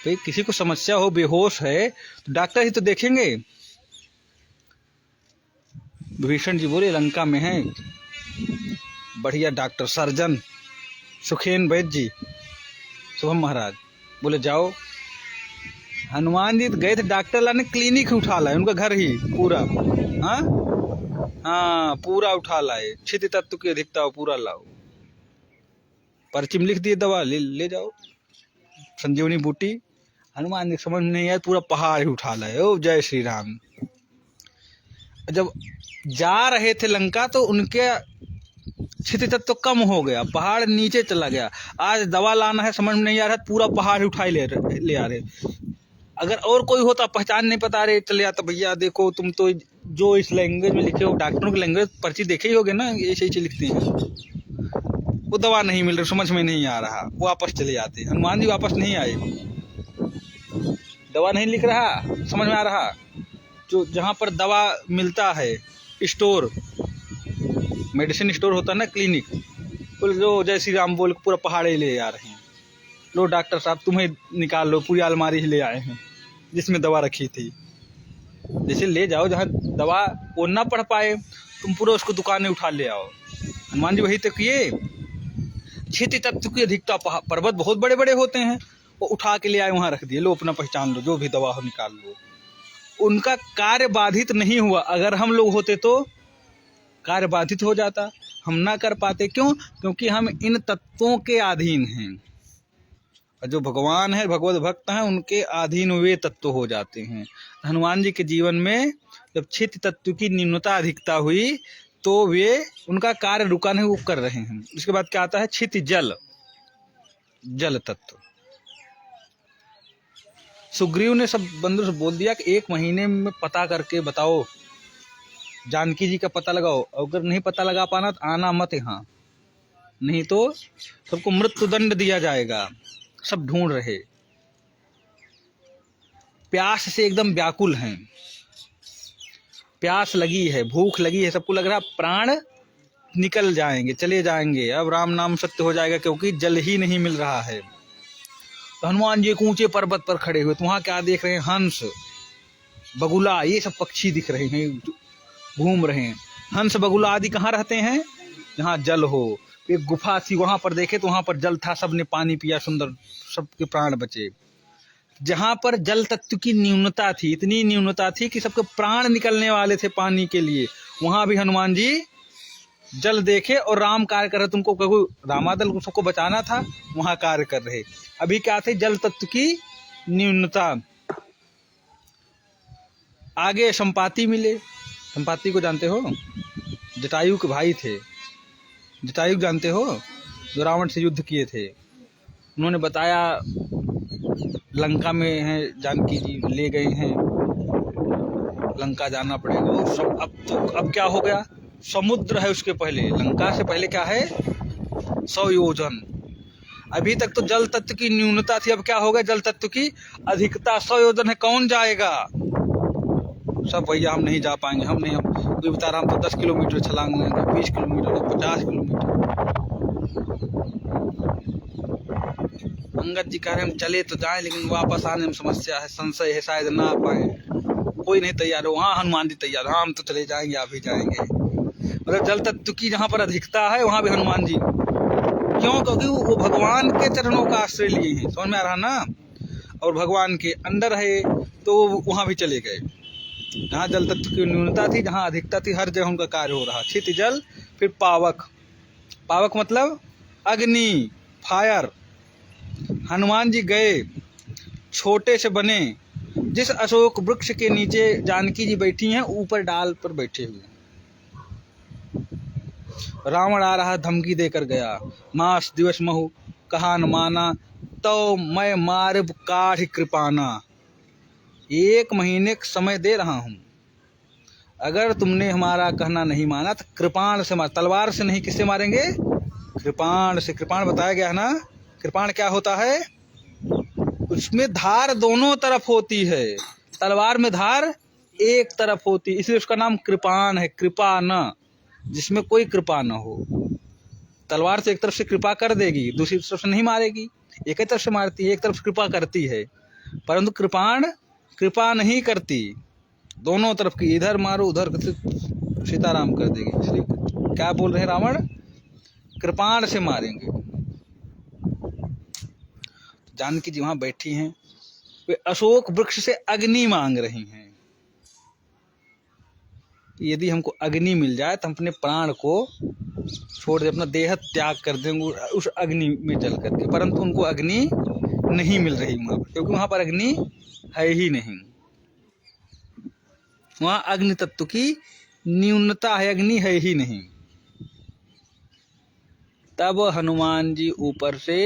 तो किसी को समस्या हो, बेहोश है, तो डॉक्टर ही तो देखेंगे। विभीषण जी बोले लंका में है बढ़िया डॉक्टर, सर्जन सुखेन वैद्य जी, शुभम महाराज, बोले जाओ। हनुमान जी गए थे डॉक्टर लाने, क्लिनिक उठा लाए, उनका घर ही पूरा, हाँ पूरा उठा लाए। क्षिति तत्व की अधिकता हो, पूरा लाओ, पर्ची में लिख दिए, दवा ले जाओ, संजीवनी बूटी। हनुमान जी समझ नहीं आया, पूरा पहाड़ ही उठा लाए। ओ जय श्री राम। जब जा रहे थे लंका तो उनके क्षिति तत्व कम हो गया, पहाड़ नीचे चला गया। आज दवा लाना है, समझ में नहीं आ रहा, पूरा पहाड़ उठाए ले आ रहे। अगर और कोई होता, पहचान नहीं पता रहे, चले आता, भैया देखो तुम तो जो इस लैंग्वेज में लिखे हो, डॉक्टरों की लैंग्वेज, पर्ची देखे ही होगे ना, ऐसे ही लिखते हैं। वो दवा नहीं मिल रही, समझ में नहीं आ रहा, वो वापस चले जाते। हनुमान जी वापस नहीं आए, दवा नहीं लिख रहा, समझ में आ रहा, जो जहाँ पर दवा मिलता है, स्टोर, मेडिसिन स्टोर होता है ना, क्लिनिक, बोले जो जय श्री राम बोल पूरा पहाड़े ले आ रहे हैं। लो डॉक्टर साहब तुम्हें निकाल लो, पूरी अलमारी ही ले आए हैं जिसमें दवा रखी थी। जैसे ले जाओ जहाँ दवा वो ना पढ़ पाए, तुम पूरा उसको दुकान में उठा ले आओ। हनुमान जी वही तो किए। क्षिति तत्व की अधिकता, पर्वत बहुत बड़े बड़े होते हैं, वो उठा के ले आए, वहां रख दिए, लो अपना पहचान लो, जो भी दवा हो निकाल लो। उनका कार्य बाधित नहीं हुआ। अगर हम लोग होते तो कार्य बाधित हो जाता, हम ना कर पाते। क्यों? क्योंकि हम इन तत्वों के अधीन हैं। और जो भगवान है, भगवत भक्त हैं, उनके अधीन वे तत्व हो जाते हैं। हनुमान जी के जीवन में जब क्षिति तत्व की न्यूनता अधिकता हुई तो वे उनका कार्य रुका नहीं, वो कर रहे हैं। इसके बाद क्या आता है? क्षिति जल, जल तत्व। सुग्रीव ने सब बंधु से बोल दिया कि 1 महीने में पता करके बताओ, जानकी जी का पता लगाओ। अगर नहीं पता लगा पाना तो आना मत यहाँ, नहीं तो सबको मृत्यु दंड दिया जाएगा। सब ढूंढ रहे, प्यास से एकदम व्याकुल हैं, प्यास लगी है, भूख लगी है, सबको लग रहा प्राण निकल जाएंगे, चले जाएंगे, अब राम नाम सत्य हो जाएगा, क्योंकि जल ही नहीं मिल रहा है। तो हनुमान जी एक ऊंचे पर्वत पर खड़े हुए, तो वहां क्या देख रहे हैं? हंस, बगुला, ये सब पक्षी दिख रहे हैं, घूम रहे हैं। हंस बगुला आदि कहाँ रहते हैं? जहाँ जल हो। एक गुफा थी, वहां पर देखे तो वहां पर जल था, सबने पानी पिया, सुंदर, सबके प्राण बचे। जहां पर जल तत्व की न्यूनता थी, इतनी न्यूनता थी कि सबके प्राण निकलने वाले थे पानी के लिए, वहां भी हनुमान जी जल देखे और राम कार्य कर रहे। तुमको कभी रामादल सबको बचाना था, वहां कार्य कर रहे। अभी क्या थे? जल तत्व की न्यूनता। आगे संपाति मिले। संपाति को जानते हो? जटायु के भाई थे। जटायु जानते हो? जो रावण से युद्ध किए थे। उन्होंने बताया लंका में है जानकी जी, ले गए हैं, लंका जाना पड़ेगा। सब अब क्या हो गया? समुद्र है उसके पहले, लंका से पहले क्या है? 100 योजन। अभी तक तो जल तत्व की न्यूनता थी, अब क्या हो गया? जल तत्व की अधिकता। 100 योजन है, कौन जाएगा? सब भैया हम नहीं जा पाएंगे, हम नहीं, हम कोई बता रहा हम तो 10 किलोमीटर छलांग लेंगे, 20 किलोमीटर, 50 किलोमीटर। अंगद जी कह रहे हम चले तो जाएं, लेकिन वापस आने में समस्या है, संशय है, शायद ना आ पाए। कोई नहीं तैयार हो। हाँ हनुमान जी तैयार, हाँ हम तो चले जाएंगे, आप भी जाएंगे। मतलब जल तत्व की जहाँ पर अधिकता है वहां भी हनुमान जी। क्यों? क्योंकि वो भगवान के चरणों का आश्रय लिए हैं, समझ में आ रहा ना, और भगवान के अंदर है तो वहां भी चले गए। जहाँ जल तत्व की न्यूनता थी, जहाँ अधिकता थी, हर जगह उनका कार्य हो रहा। क्षिति जल, फिर पावक। पावक मतलब अग्नि, फायर। हनुमान जी गए, छोटे से बने, जिस अशोक वृक्ष के नीचे जानकी जी बैठी हैं, ऊपर डाल पर बैठे हुए। रावण आ रहा, धमकी देकर गया, मास दिवस महु कहा न माना, तो मैं मारिब काढ़ कृपाना। 1 महीने का समय दे रहा हूं, अगर तुमने हमारा कहना नहीं माना तो कृपाण से मार, तलवार से नहीं, किससे मारेंगे? कृपाण से। कृपाण बताया गया है ना, कृपाण क्या होता है? उसमें धार दोनों तरफ होती है, तलवार में धार एक तरफ होती, इसलिए उसका नाम कृपाण है। कृपा न, जिसमें कोई कृपा न हो। तलवार से एक तरफ से कृपा कर देगी, दूसरी तरफ से नहीं मारेगी, एक ही तरफ से मारती है, एक तरफ से कृपा करती है। परंतु कृपाण कृपा नहीं करती, दोनों तरफ की, इधर मारो उधर सीताराम कर देगी। इसलिए क्या बोल रहे रावण? कृपाण से मारेंगे। जानकी जी वहां बैठी हैं, वे अशोक वृक्ष से अग्नि मांग रही हैं। यदि हमको अग्नि मिल जाए तो हम अपने प्राण को छोड़ दे, अपना देह त्याग कर देंगे उस अग्नि में जल करके। परंतु उनको अग्नि नहीं मिल रही वहां पर, क्योंकि वहां पर अग्नि है ही नहीं, वहां अग्नि तत्व की न्यूनता है, अग्नि है ही नहीं। तब हनुमान जी ऊपर से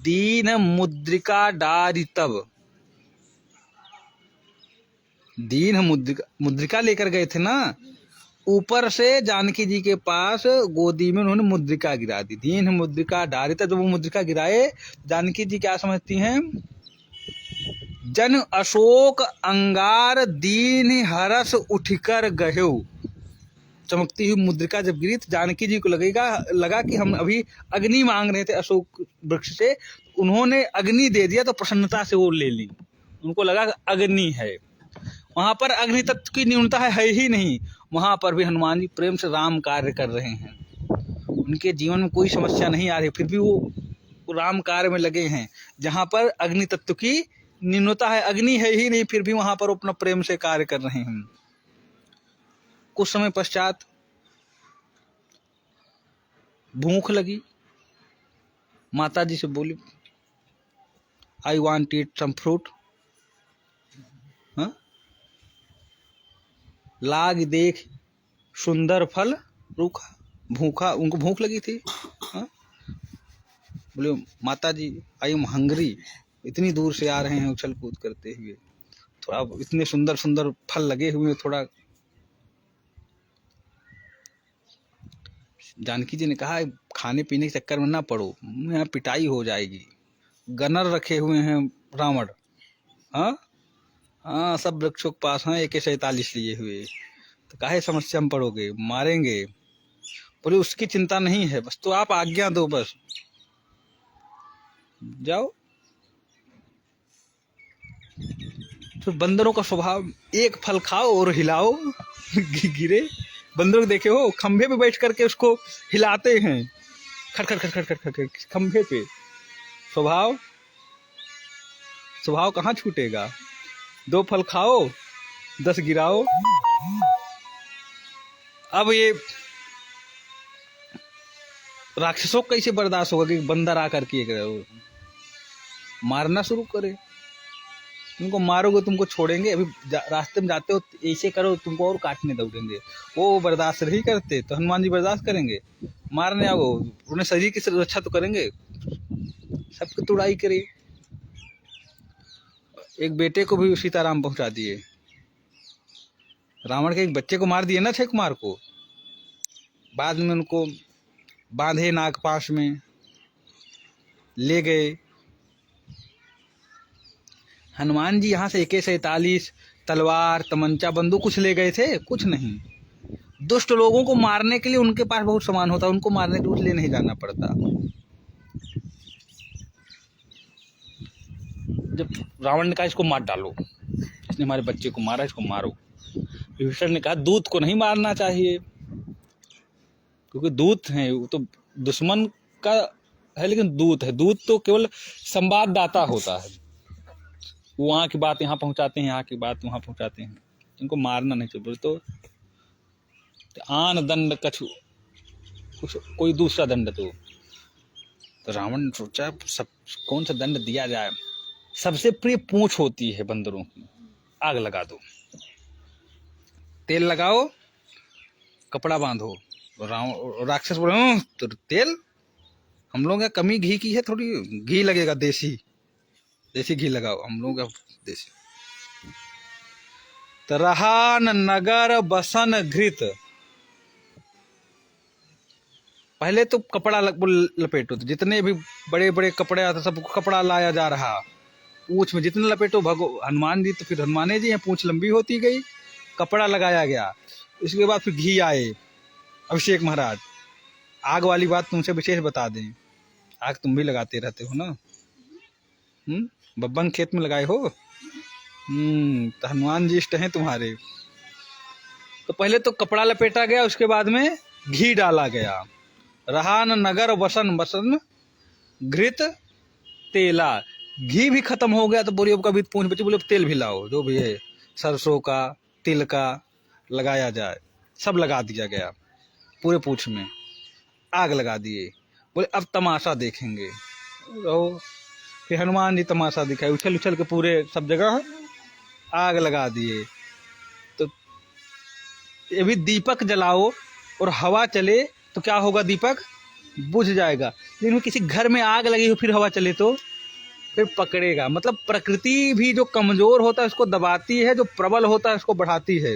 दीन मुद्रिका डारी, तब दीन मुद्रिका लेकर गए थे ना, ऊपर से जानकी जी के पास गोदी में उन्होंने मुद्रिका गिरा दी। दीन मुद्रिका डारी, तब जब वो मुद्रिका गिराए, जानकी जी क्या समझती हैं? जन अशोक अंगार दीन हरस उठकर गयो। चमकती हुई मुद्रिका जब गिरी तो जानकी जी को लगा कि हम अभी अग्नि मांग रहे थे अशोक वृक्ष से, उन्होंने अग्नि दे दिया तो प्रसन्नता से वो ले ली। उनको लगा अग्नि है, वहां पर अग्नि तत्व की न्यूनता है ही नहीं। वहां पर भी हनुमान जी प्रेम से राम कार्य कर रहे हैं, उनके जीवन में कोई समस्या नहीं आ रही, फिर भी वो राम कार्य में लगे हैं। जहां पर अग्नि तत्व की न्यूनता है, अग्नि है ही नहीं, फिर भी वहां पर अपना प्रेम से कार्य कर रहे हैं। कुछ समय पश्चात भूख लगी, माता जी से बोली I want eat some fruit. लाग देख सुंदर फल रूखा, भूखा, उनको भूख लगी थी। बोले माता जी आई एम हंग्री, इतनी दूर से आ रहे हैं उछल कूद करते हुए, थोड़ा इतने सुंदर सुंदर फल लगे हुए, थोड़ा। जानकी जी ने कहा खाने पीने के चक्कर में ना पड़ो, यहाँ पिटाई हो जाएगी, गनर रखे हुए हैं रावण, हाँ सब वृक्षों के पास हैं AK-47 लिए हुए, तो काहे समस्या में पड़ोगे, मारेंगे। बोले उसकी चिंता नहीं है, बस तो आप आज्ञा दो, बस जाओ। तो बंदरों का स्वभाव एक फल खाओ और हिलाओ गिरे। बंदरों को देखे हो खंभे पे बैठ करके उसको हिलाते हैं, खट खट खट खट खट खट खंभे पे। स्वभाव कहाँ छूटेगा, 2 फल खाओ 10 गिराओ। अब ये राक्षसों को कैसे बर्दाश्त होगा कि बंदर आकर के मारना शुरू करे। तुमको मारोगे तुमको छोड़ेंगे, अभी रास्ते में जाते हो ऐसे करो तुमको और काटने दौड़ेंगे। वो बर्दाश्त नहीं करते तो हनुमान जी बर्दाश्त करेंगे, मारने आओ उन्हें शरीर की रक्षा तो करेंगे, सबकी तुड़ाई करे। एक बेटे को भी सीताराम पहुंचा दिए, रावण के एक बच्चे को मार दिए ना, 6 कुमार को। बाद में उनको बांधे नागपाश में ले गए। हनुमान जी यहाँ से AK-47 तलवार तमंचा बंदूक कुछ ले गए थे, कुछ नहीं। दुष्ट लोगों को मारने के लिए उनके पास बहुत सामान होता, उनको मारने के लिए नहीं जाना पड़ता। जब रावण ने कहा इसको मार डालो, इसने हमारे बच्चे को मारा, इसको मारो, विभीषण ने कहा दूत को नहीं मारना चाहिए, क्योंकि दूत है वो तो दुश्मन का है, लेकिन दूत है, दूत तो केवल संवाददाता होता है, वो वहाँ की बात यहाँ पहुँचाते हैं, यहाँ की बात वहाँ पहुँचाते हैं, इनको मारना नहीं चाहिए। तो आन दंड कछु कुछ कोई दूसरा दंड दो। तो रावण ने सोचा सब कौन सा दंड दिया जाए। सबसे प्रिय पूंछ होती है बंदरों की, आग लगा दो, तेल लगाओ, कपड़ा बांधो। राक्षस बोले तो तेल हम लोग का कमी घी की है, थोड़ी घी लगेगा, देसी घी लगाओ, हम लोग का देसी। तो रहा नगर बसन घृत, पहले तो कपड़ा लपेटो, तो जितने भी बड़े बड़े कपड़े आते सबको कपड़ा लाया जा रहा, पूंछ में जितने लपेटो हनुमान जी तो फिर हनुमाने जी हैं, पूंछ लंबी होती गई, कपड़ा लगाया गया। इसके बाद फिर घी आए अभिषेक महाराज। आग वाली बात तुमसे विशेष बता दें, आग तुम भी लगाते रहते हो ना, बब्बन खेत में लगाए हो, तो हनुमान जी इष्ट हैं तुम्हारे। तो पहले तो कपड़ा लपेटा गया, उसके बाद में घी डाला गया। रहा न नगर बसन घृत तेला, घी भी खत्म हो गया तो बोली अब कभी पूंछ बची, बोले तेल भी लाओ, जो भी है सरसों का तिल का लगाया जाए, सब लगा दिया गया, पूरे पूंछ में आग लगा दिए। बोले अब तमाशा देखेंगे। रहो, फिर हनुमान जी तमाशा दिखाए, उछल उछल के पूरे सब जगह आग लगा दिए। तो ये भी दीपक जलाओ और हवा चले तो क्या होगा, दीपक बुझ जाएगा। लेकिन किसी घर में आग लगी हो फिर हवा चले तो फिर पकड़ेगा। मतलब प्रकृति भी जो कमजोर होता है उसको दबाती है, जो प्रबल होता है उसको बढ़ाती है।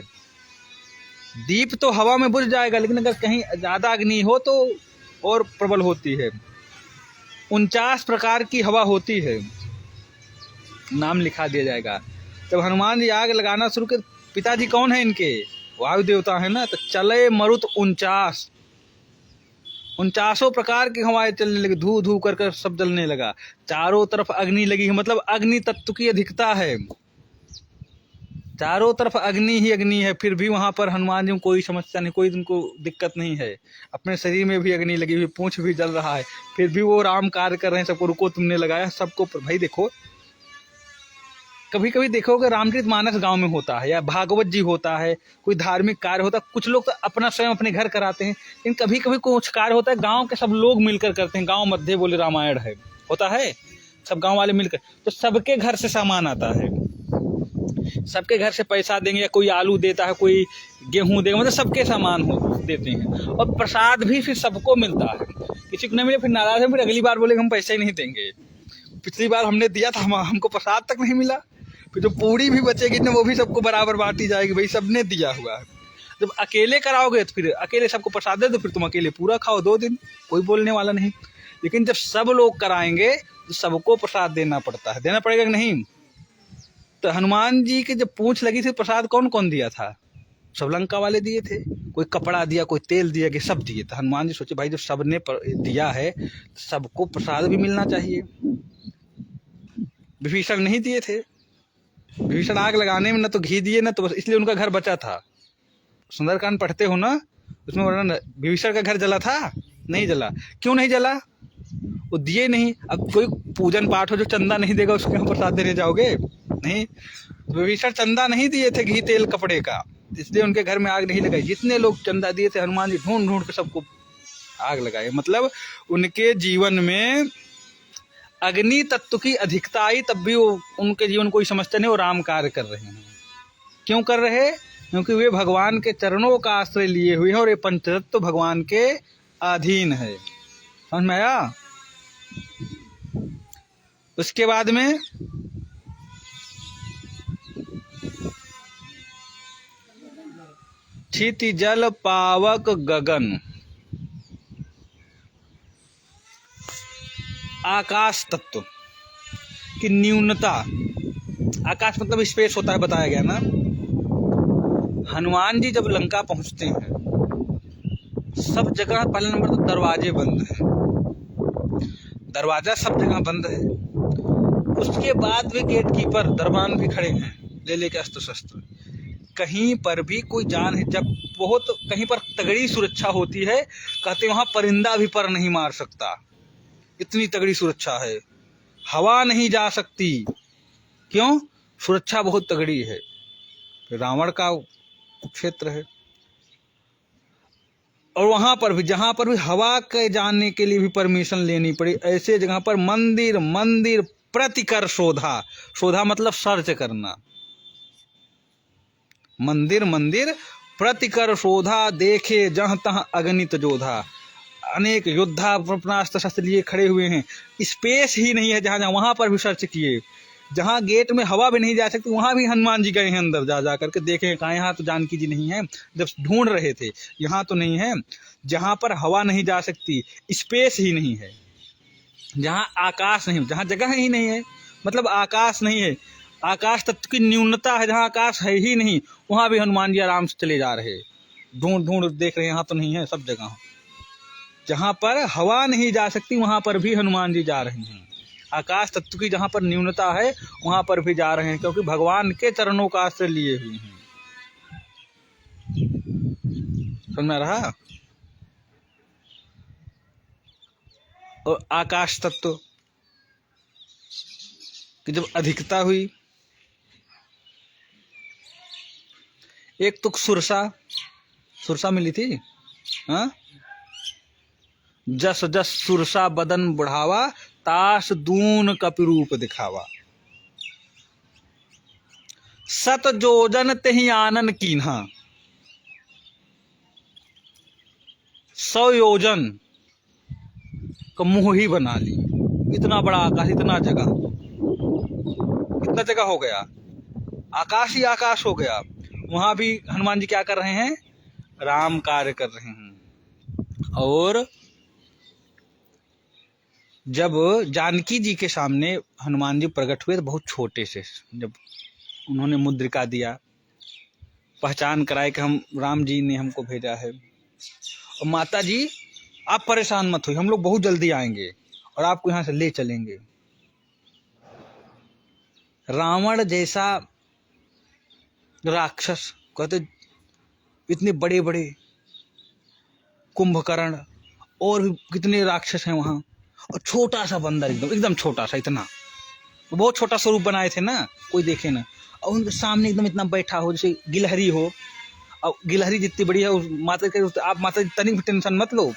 दीप तो हवा में बुझ जाएगा, लेकिन अगर कहीं ज्यादा अग्नि हो तो और प्रबल होती है। 49 प्रकार की हवा होती है, नाम लिखा दिया जाएगा। जब हनुमान जी आग लगाना शुरू कर, पिताजी कौन है इनके, वायु देवता है ना, तो चले मरुत 49 प्रकार की हवाएं चलने लगी, धू धू कर सब जलने लगा। चारों तरफ अग्नि लगी है, मतलब अग्नि तत्व की अधिकता है, चारों तरफ अग्नि ही अग्नि है। फिर भी वहां पर हनुमान जी को कोई समस्या नहीं, कोई उनको दिक्कत नहीं है। अपने शरीर में भी अग्नि लगी हुई, पूंछ भी जल रहा है, फिर भी वो राम कार्य कर रहे हैं। सबको रुको, तुमने लगाया सबको। भाई देखो, कभी कभी देखोगे रामचरित मानस गांव में होता है या भागवत जी होता है, कोई धार्मिक कार्य होता है, कुछ लोग तो अपना स्वयं अपने घर कराते हैं, लेकिन कभी कभी कुछ कार्य होता है गांव के सब लोग मिलकर करते हैं। गांव मध्य बोले रामायण है, होता है, सब गांव वाले मिलकर, तो सबके घर से सामान आता है, सबके घर से पैसा देंगे, या कोई आलू देता है, कोई गेहूं देगा, मतलब सबके सामान हो देते हैं। और प्रसाद भी फिर सबको मिलता है, किसी को नहीं मिले फिर नाराज है, फिर अगली बार बोले हम पैसे ही नहीं देंगे, पिछली बार हमने दिया था, हमको प्रसाद तक नहीं मिला। फिर जो पूरी भी बचेगी ना, वो भी सबको बराबर बांटी जाएगी, भाई सबने दिया हुआ है। जब अकेले कराओगे तो फिर अकेले सबको प्रसाद दे दो, फिर तुम अकेले पूरा खाओ 2 दिन, कोई बोलने वाला नहीं। लेकिन जब सब लोग कराएंगे तो सबको प्रसाद देना पड़ता है, देना पड़ेगा कि नहीं। तो हनुमान जी की जब पूंछ लगी थी, प्रसाद कौन कौन दिया था? सब लंका वाले दिए थे, कोई कपड़ा दिया, कोई तेल दिया, कि सब दिए। तो हनुमान जी सोचे भाई जब सबने दिया है तो सबको प्रसाद भी मिलना चाहिए। विभीषण नहीं दिए थे, विभीषण आग लगाने में न तो घी दिए, न तो, इसलिए उनका घर बचा था। सुंदरकांड पढ़ते हो ना, उसमें वर्णन, विभीषण का घर जला था? नहीं जला। क्यों नहीं जला? वो दिए नहीं। अब कोई पूजन पाठ हो जो चंदा नहीं देगा, उसके हम प्रसाद देने जाओगे? नहीं। विभीषण चंदा नहीं दिए थे घी तेल कपड़े का, इसलिए उनके घर में आग नहीं लगाई। जितने लोग चंदा दिए थे, हनुमान जी ढूंढ ढूंढ के सबको आग लगाए। मतलब उनके जीवन में अग्नि तत्व की अधिकता आई, तब भी वो उनके जीवन कोई समस्या नहीं, वो राम कार्य कर रहे हैं। क्यों कर रहे? क्योंकि वे भगवान के चरणों का आश्रय लिए हुए हैं, और ये पंचतत्व भगवान के अधीन है। समझ में आया? उसके बाद में क्षिति जल पावक गगन, आकाश तत्व की न्यूनता। आकाश मतलब स्पेस होता है, बताया गया ना। हनुमान जी जब लंका पहुंचते हैं, सब जगह पहले नंबर तो दरवाजे बंद हैं, दरवाजा सब जगह बंद है। उसके बाद भी गेट कीपर दरबान भी खड़े हैं, ले लेके अस्त्र शस्त्र। कहीं पर भी कोई जान है, जब बहुत कहीं पर तगड़ी सुरक्षा होती है, कहते वहां परिंदा भी पर नहीं मार सकता, इतनी तगड़ी सुरक्षा है। हवा नहीं जा सकती, क्यों? सुरक्षा बहुत तगड़ी है। रावण का क्षेत्र है, और वहां पर भी, जहां पर भी हवा के जाने के लिए भी परमिशन लेनी पड़ी। ऐसे जगह पर मंदिर मंदिर प्रतिकर शोधा, शोधा मतलब सर्च करना, मंदिर मंदिर प्रतिकर शोधा, देखे जहां तहां अगणित जोधा। अनेक योद्धा अपना अस्त्र शस्त्र लिए खड़े हुए हैं, स्पेस ही नहीं है जहां जहां, वहां पर भी सर्च किए। जहां गेट में हवा भी नहीं जा सकती, वहां भी हनुमान जी गए हैं अंदर, जा करके देखे, कहा यहाँ तो जानकी जी नहीं है, जब ढूंढ रहे थे यहाँ तो नहीं है। जहां पर हवा नहीं जा सकती, स्पेस ही नहीं है, जहां आकाश नहीं, जहां जगह ही नहीं है, मतलब आकाश नहीं है, आकाश तत्व की न्यूनता है, जहां आकाश है ही नहीं, वहां भी हनुमान जी आराम से चले जा रहे, ढूंढ ढूंढ देख रहे हैं, यहाँ तो नहीं है। सब जगह जहां पर हवा नहीं जा सकती, वहां पर भी हनुमान जी जा रहे हैं। आकाश तत्व की जहां पर न्यूनता है, वहां पर भी जा रहे हैं, क्योंकि भगवान के चरणों का आश्रय लिए हुए हैं। समझ में रहा? और आकाश तत्व की जब अधिकता हुई, एक तो सुरसा मिली थी, हाँ, जस जस सुरसा बदन बढ़ावा, तास दून कपिरूप दिखावा। सत जोजन तेहि आनन कीन्हा, 100 योजन का मुंह ही बना ली। इतना बड़ा आकाश, इतना जगह हो गया, आकाश ही आकाश हो गया। वहां भी हनुमान जी क्या कर रहे हैं? राम कार्य कर रहे हैं। और जब जानकी जी के सामने हनुमान जी प्रकट हुए तो बहुत छोटे से, जब उन्होंने मुद्रिका दिया पहचान कराए कि हम राम जी ने हमको भेजा है। और माता जी आप परेशान मत होइए, हम लोग बहुत जल्दी आएंगे और आपको यहाँ से ले चलेंगे। रावण जैसा राक्षस, कहते इतने बड़े बड़े कुंभकर्ण और भी कितने राक्षस हैं वहाँ, और छोटा सा बंदर, एकदम एकदम छोटा सा, इतना बहुत छोटा स्वरूप बनाए थे ना, कोई देखे ना। और उनके सामने एकदम इतना बैठा हो जैसे गिलहरी हो, और गिलहरी जितनी बड़ी है उस माता के, आप माता जी तनिक भी टेंशन मत लो,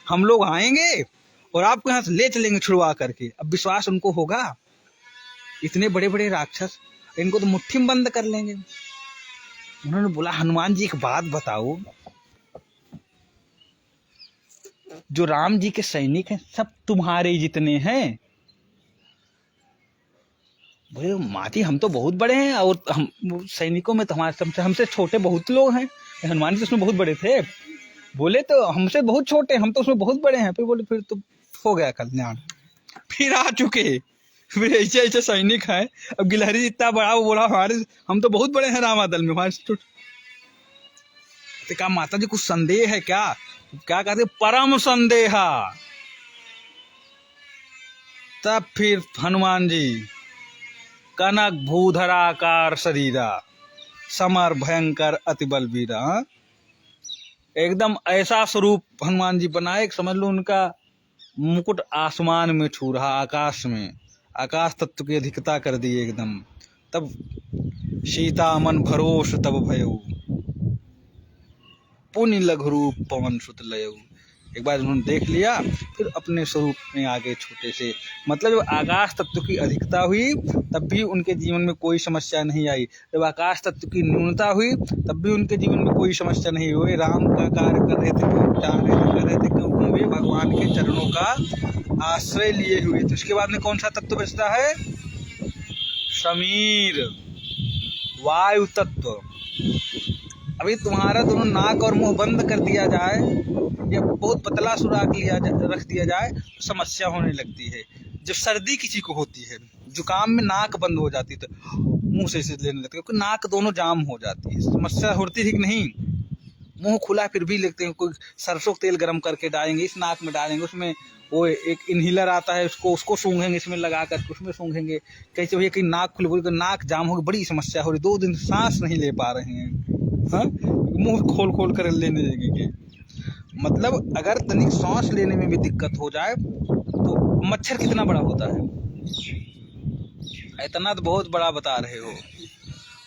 हम लोग आएंगे और आपको यहाँ से ले चलेंगे छुड़वा करके। अब विश्वास उनको होगा, इतने बड़े बड़े राक्षस, इनको तो मुट्ठी में बंद कर लेंगे। उन्होंने बोला हनुमान जी एक बात बताओ, जो राम जी के सैनिक हैं सब तुम्हारे जितने हैं? बोले माती हम तो बहुत बड़े हैं, और हम सैनिकों में तो हमारे हमसे छोटे बहुत लोग हैं। हनुमान जी उसमें बहुत बड़े थे। बोले तो हमसे बहुत छोटे, हम तो उसमें बहुत बड़े हैं। फिर बोले फिर तो हो गया कल्याण, फिर आ चुके, फिर ऐसे ऐसे सैनिक हैं। अब गिलहरी इतना बड़ा, वो बोला हमारे, हम तो बहुत बड़े हैं रामादल में हमारे। तो कहा माता जी कुछ संदेह है क्या? क्या कहते परम संदेहा। तब फिर हनुमान जी कनक भूधराकार शरीरा, समर भयंकर अति बलवीरा, एकदम ऐसा स्वरूप हनुमान जी बनाए, समझ लो उनका मुकुट आसमान में छू रहा, आकाश में, आकाश तत्व की अधिकता कर दी एकदम। तब सीता मन भरोस तब भयऊ, पुण्य लघु रूप पवन सुत लयऊ। एक बार उन्होंने देख लिया, फिर अपने स्वरूप में आगे छोटे से, मतलब जब आकाश तत्व की अधिकता हुई तब भी उनके जीवन में कोई समस्या नहीं आई। जब आकाश तत्व की न्यूनता हुई तब भी उनके जीवन में कोई समस्या नहीं हुई। राम का कार्य कर रहे थे, कर रहे थे, क्योंकि वे भगवान के चरणों का आश्रय लिए हुए थे। उसके बाद में कौन सा तत्व बचता है? समीर, वायु तत्व। अभी तुम्हारा दोनों नाक और मुंह बंद कर दिया जाए या बहुत पतला सुराख रख दिया जाए तो समस्या होने लगती है। जब सर्दी किसी को होती है, जुकाम में नाक बंद हो जाती है तो मुंह से लेने लगते हैं, क्योंकि नाक दोनों जाम हो जाती है। समस्या होती है कि नहीं? मुंह खुला फिर भी लेते हैं, कोई सरसों तेल गर्म करके डालेंगे, इस नाक में डालेंगे, उसमें वो एक इनहीलर आता है, उसको सूंघेंगे, इसमें लगा कर उसमें सूंघेंगे। कैसे भैया कहीं नाक खुल, बोले नाक जाम हो गई, बड़ी समस्या हो रही, 2 दिन सांस नहीं ले पा रहे हैं। हाँ, मुंह खोल कर लेने लगेंगे। मतलब अगर तनिक सांस लेने में भी दिक्कत हो जाए तो मच्छर कितना बड़ा होता है, इतना तो बहुत बड़ा बता रहे हो,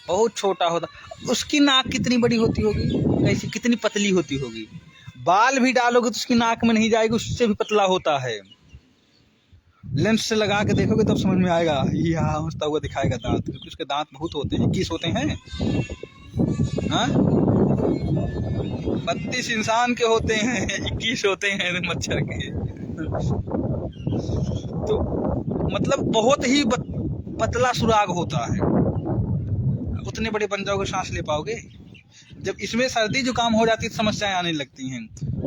बहुत छोटा होता। उसकी नाक कितनी बड़ी होती होगी, कैसी कितनी पतली होती होगी। बाल भी डालोगे तो उसकी नाक में नहीं जाएगी, उससे भी पतला होता है। लेंस से लगा के देखोगे तब समझ में आएगा, यहाँ हंसता हुआ दिखाएगा दांत, क्योंकि उसके दांत बहुत होते हैं, 21 होते हैं। हाँ, 32 इंसान के होते हैं, 21 होते हैं मच्छर के। तो मतलब बहुत ही पतला सुराग होता है। उतने बड़े बन जाओगे, सांस ले पाओगे? जब इसमें सर्दी जुकाम हो जाती है तो समस्याएं आने लगती हैं।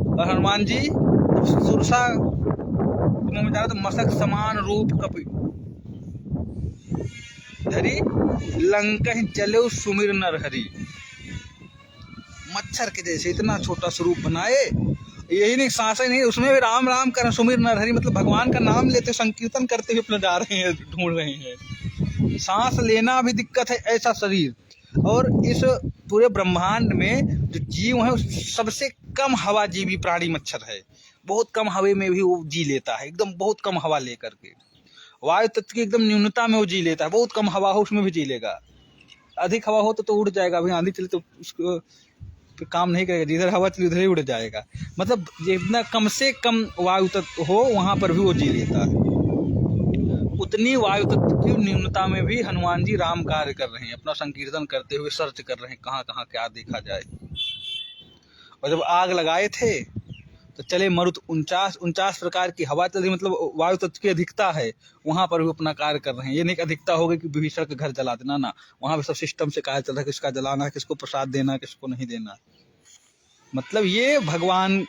और हनुमान जी सुरसा में जा रहा तो मस्तक समान रूप कपि धरी, लंका जले सुमिर नर हरि। मच्छर के जैसे इतना छोटा स्वरूप बनाए, यही नहीं सांस ही नहीं, उसमें भी राम राम कर सुमिर नर हरि, मतलब भगवान का नाम लेते संकीर्तन करते हुए अपने जा रहे हैं, ढूंढ रहे हैं। सांस लेना भी दिक्कत है, ऐसा शरीर। और इस पूरे ब्रह्मांड में जो जीव है सबसे कम हवा जीवी प्राणी मच्छर है। बहुत कम हवा में भी वो जी लेता है, एकदम बहुत कम हवा लेकर के। वायु तत्व की एकदम न्यूनता में वो जी लेता है, बहुत कम हवा हो उसमें भी जी लेगा। अधिक हवा हो तो उड़ जाएगा, अभी आंधी चले तो उसको काम नहीं करेगा, जिधर हवा चले उधर ही उड़ जाएगा। मतलब जितना कम से कम वायु तत्व हो वहां पर भी वो जी लेता है। उतनी वायु तत्व की न्यूनता में भी हनुमान जी राम कार्य कर रहे हैं, अपना संकीर्तन करते हुए सर्च कर रहे हैं कहाँ कहाँ क्या देखा जाए। और जब आग लगाए थे तो चले मरुत 49 प्रकार की हवा चल रही, मतलब वायु तत्व की अधिकता है, वहां पर भी अपना कार्य कर रहे हैं। ये नहीं अधिकता हो गई कि विभीषण का घर जला देना, ना, वहां भी सब सिस्टम से कार्य चल रहा है, किसका जलाना है, किसको प्रसाद देना, किसको नहीं देना। मतलब ये भगवान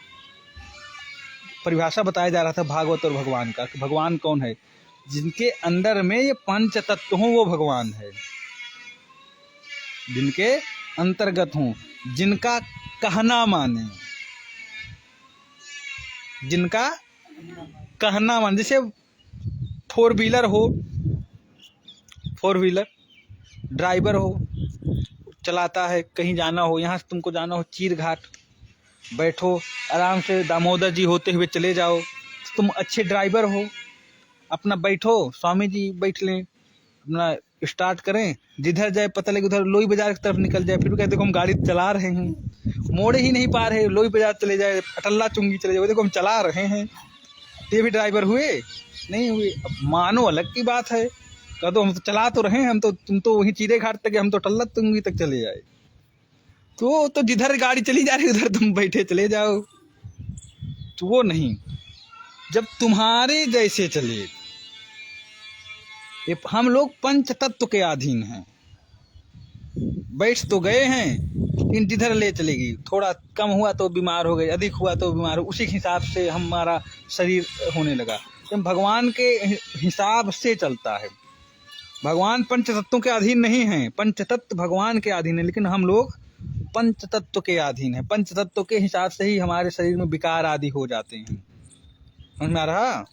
परिभाषा बताया जा रहा था भागवत और भगवान का, कि भगवान कौन है, जिनके अंदर में ये पंच तत्व हो वो भगवान है, जिनके अंतर्गत हूँ, जिनका कहना माने, जिनका कहना माने। जैसे फोर व्हीलर हो, फोर व्हीलर ड्राइवर हो, चलाता है, कहीं जाना हो, यहाँ से तुमको जाना हो चीर घाट, बैठो आराम से, दामोदर जी होते हुए चले जाओ, तुम अच्छे ड्राइवर हो, अपना बैठो, स्वामी जी बैठ लें, अपना स्टार्ट करें, जिधर जाए पता लगे उधर लोई बाजार की तरफ निकल जाए, फिर कहते देखो हम गाड़ी चला रहे हैं, मोड़ ही नहीं पा रहे, लोई बाजार चले जाए, अटल्ला चुंगी चले जाए, देखो हम चला रहे हैं, ये भी ड्राइवर हुए? नहीं हुए। अब मानो अलग की बात है, कह दो हम तो चला तो रहे हैं, हम तो, तुम तो वहीं चीरे घाट तक, हम तो टल्ला चुंगी तक चले जाए, तो जिधर गाड़ी चली जा रही उधर तुम बैठे चले जाओ, तो वो नहीं। जब तुम्हारे जैसे चले, हम लोग पंच तत्व के अधीन हैं, बैठ तो गए हैं, लेकिन जिधर ले चलेगी, थोड़ा कम हुआ तो बीमार हो गए, अधिक हुआ तो बीमार हो, उसी हिसाब से हमारा शरीर होने लगा। तो भगवान के हिसाब से चलता है। भगवान पंच तत्वों के अधीन नहीं है, पंच तत्व भगवान के अधीन है, लेकिन हम लोग पंच तत्व के अधीन है। पंच तत्व के हिसाब से ही हमारे शरीर में विकार आदि हो जाते हैं। समझ में आ रहा?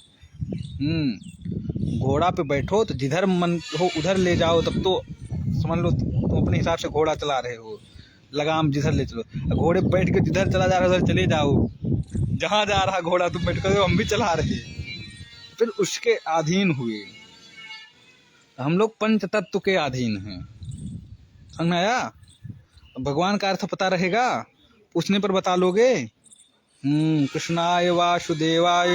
घोड़ा पे बैठो तो जिधर मन हो उधर ले जाओ, तब तो समझ लो तुम अपने हिसाब से घोड़ा चला रहे हो, लगाम जिधर ले चलो। घोड़े पे बैठ के जिधर चला जा रहा है उधर चले जाओ, जहाँ जा रहा घोड़ा तुम बैठ कर हम भी चला रहे, फिर उसके अधीन हुए। हम लोग पंच तत्व के अधीन हैं। समझ में आया? भगवान का अर्थ पता रहेगा, पूछने पर बता लोगे? कृष्णाय वासुदेवाय